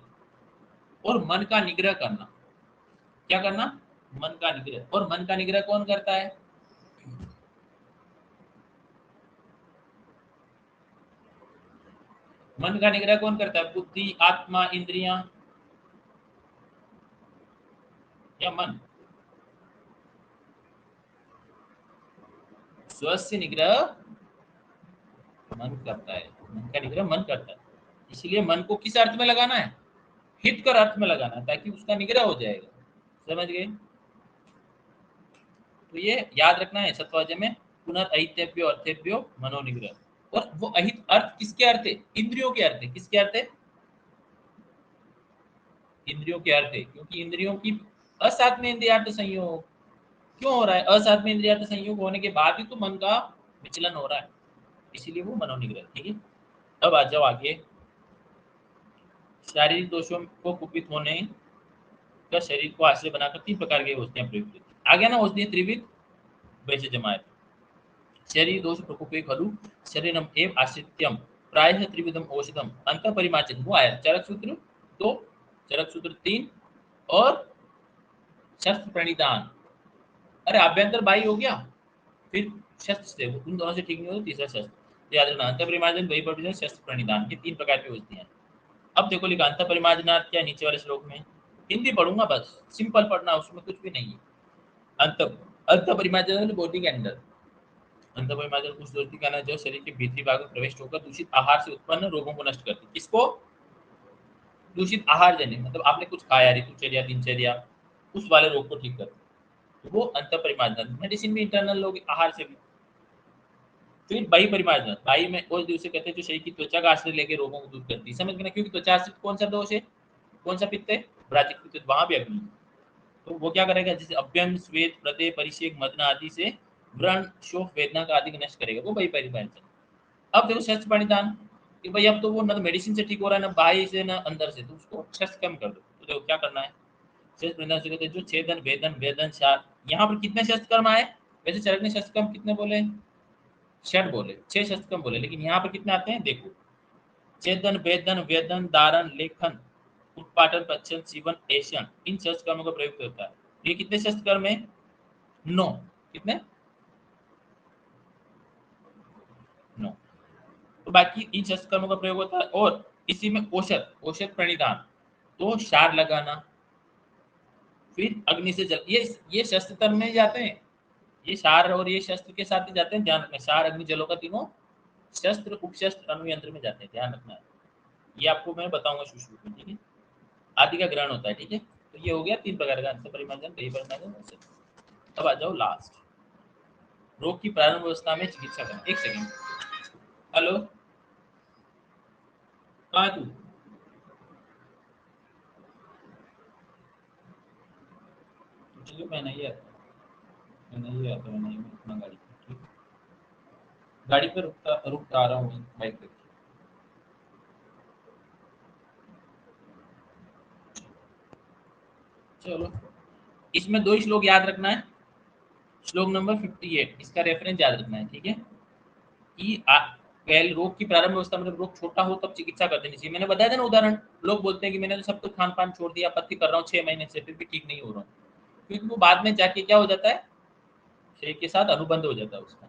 और मन का निग्रह करना। क्या करना, मन का निग्रह। और मन का निग्रह कौन करता है, मन का निग्रह कौन करता है, बुद्धि आत्मा इंद्रियां या मन। स्वस्य निग्रह मन करता है, मन का निग्रह मन करता है। इसलिए मन को किस अर्थ में लगाना है, हित कर अर्थ में लगाना ताकि उसका निग्रह हो जाएगा, समझ गए। तो ये याद रखना है सत्वाज में पुनर्हितेभ्यो अर्थेभ्यो मनोनिग्रह। और वो अहित अर्थ किसके अर्थ है? इंद्रियों के अर्थ है। किसके अर्थ है? इंद्रियों के अर्थ है, क्योंकि इंद्रियों की असात में इंद्रियार्थ संयोग क्यों हो रहा है? असात में इंद्रियार्थ संयोग होने के बाद ही तो मन का विचलन हो रहा है, इसीलिए वो मनोनिग्रह। ठीक है, अब आ जाओ आगे। शारीरिक दोषों को कुपित होने का शरीर को आश्रय बनाकर 3 प्रकार की औषधियां प्रयुक्त होती है। आ गया ना औषधि त्रिविध, वैसे जमाए शरीर दोष प्रकोपे खलु शरीरम एव आश्रित्यम प्रायः त्रिविधम औषधम अंत परिमार्जन। वो आया चरक सूत्र 2, चरक सूत्र 3 और शस्त्र प्रणिधान। अरे आभ्यंतर बाई हो गया, फिर शस्त्र से उन दोनों से ठीक नहीं हो तो तीसरा शस्त्र। तो याद रखना अंत परिमार्जन, वही परिमार्जन, शस्त्र प्रणिधान, ये 3 प्रकार की औषधियां हैं। अब देखो लिखा अंत परिमार्जनार्थ क्या नीचे वाले श्लोक में, हिंदी पढ़ूंगा बस, सिंपल पढ़ना, उसमें कुछ भी नहीं है। अंत अंत परिमार्जन बॉडी के अंदर, अंत परिमार्जन उस दोषी का ना जो शरीर के भीतरी भाग में प्रवेश होकर दूषित आहार से उत्पन्न रोगों को नष्ट करती है। किसको? दूषित आहार जन्य, मतलब आपने कुछ खाया, ऋतुचर्या दिनचर्या, उस वाले रोग को ठीक करती है, तो वो अंत परिमार्जन। मेडिसिन भी इंटरनल लोग आहार से भी। फिर बाह्य परिमार्जन, बाह्य में और उसे कहते हैं जो शरीर की त्वचा का आश्रय लेके रोगों को दूर करती है। समझ गए ना, क्योंकि त्वचा आश्रित कौन सा दोष है, कौन सा पित्त है? ब्राजिक पित्त, वहां भी अग्नि। तो वो क्या करेगा, जैसे अभ्यंग श्वेत प्रदय परिषेक मदन आदि से व्रण शोक वेदना का आदि को नष्ट करेगा, वो बाह्य परिमार्जन। अब देखो शस्त्र परिधान, कि भाई अब तो वो ना तो मेडिसिन से ठीक हो रहा है, ना बाहर से ना अंदर से, तो उसको शस्त्र कम कर दो। तो देखो क्या करना है, शस्त्र परिधान से कहते हैं जो छेदन वेदन वेदन शार। यहाँ पर कितने शस्त्र कर्म आए? वैसे चरक ने शस्त्र कर्म कितने बोले? 6 बोले, 6 शस्त्र कर्म बोले, लेकिन यहाँ पर कितने आते हैं देखो, छेदन वेदन वेदन दारन लेखन उत्पाटन पच्छन सीवन एशन, इन शस्त्र कर्मों का प्रयोग होता है। ये कितने शस्त्र कर्म है? 9। कितने? 9। तो बाकी इन शस्त्र कर्मों का प्रयोग होता है। और इसी में औषध, औषध प्रणिधान, तो शार लगाना, फिर अग्नि से जल, ये शस्त्र कर्म में जाते हैं, ये शार और ये शस्त्र के साथ ही जाते हैं, ध्यान रखना। शार अग्नि जलों का तीनों शस्त्र उपशस्त्र अनुयंत्र में जाते हैं, ध्यान रखना है। ये आपको मैं बताऊंगा शुरू में, ठीक है। आदि का ग्रहण होता है, ठीक है। तो ये हो गया 3 प्रकार का अंत परिमार्जन, दही परिमार्जन, औषध। अब आ जाओ लास्ट, रोग की प्रारंभ अवस्था में चिकित्सा करना। एक सेकंड, हेलो, कहाँ है तू? चलिए मैं नहीं आता, मैं नहीं आता, मैं नहीं, मैं अपना गाड़ी पे, ठीक है? गाड़ी पे रुकता रुकता आ रहा हूँ बाइक पे। चलो, इसमें 2 श्लोक याद रखना है। श्लोक नंबर 58, इसका रेफरेंस याद रखना है, ठीक है। कि पहले रोग की प्रारंभ अवस्था, मतलब रोग छोटा हो तब चिकित्सा कर देनी चाहिए। मैंने बताया था ना उदाहरण, लोग बोलते हैं कि मैंने तो सब कुछ खान पान छोड़ दिया, पत्ती कर रहा हूँ 6 महीने से, फिर भी ठीक नहीं हो रहा हूँ, क्योंकि वो बाद में जाके क्या हो जाता है, शरीर के साथ अनुबंध हो जाता है उसका।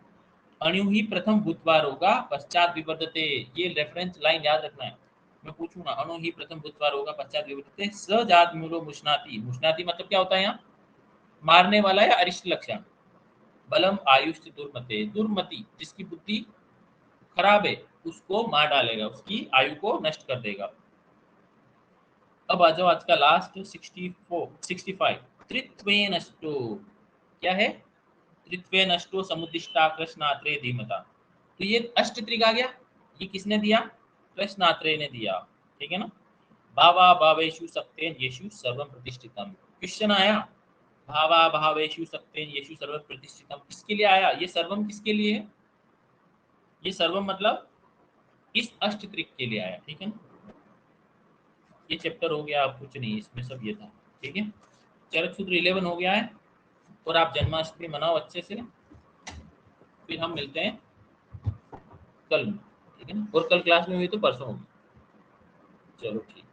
अणु ही प्रथम भूतवार होगा पश्चात विवर्तते, ये रेफरेंस लाइन याद रखना है। मैं पूछूंगा, अणु ही प्रथम भूतवार होगा पश्चात विवर्तते सजात मूलो मुष्णाति, मुष्णाति मतलब क्या होता है यहाँ? मारने वाला या अरिष्ट लक्षण। बलम आयुष दुर्मते, दुर्मति जिसकी बुद्धि खराब है उसको मार डालेगा, उसकी आयु को नष्ट कर देगा। अब आ जाओ आज का लास्ट 65, त्रित्वे नष्टो, क्या है? त्रित्वे नष्टो समुदिष्टा कृष्णात्रे धीमता। तो ये अष्टत्रिक आ गया, ये किसने दिया? कृष्णात्रे ने दिया, ठीक है ना। भावा भावेशु सत्तेन येषु सर्वम प्रतिष्ठितम, क्वेश्चन आया, भावा भावेशु सत्तेन येषु सर्वम प्रतिष्ठितम किसके लिए आया? ये सर्वम किसके लिए है? ये सर्वम मतलब इस अष्टत्रिक के लिए आया, ठीक है ना। ये चैप्टर हो गया, आप कुछ नहीं, इसमें सब ये था, ठीक है। चरक सूत्र 11 हो गया है। और आप जन्माष्टमी मनाओ अच्छे से, फिर हम मिलते हैं कल, ठीक है ना। और कल क्लास में हुई तो परसों होगी। चलो ठीक।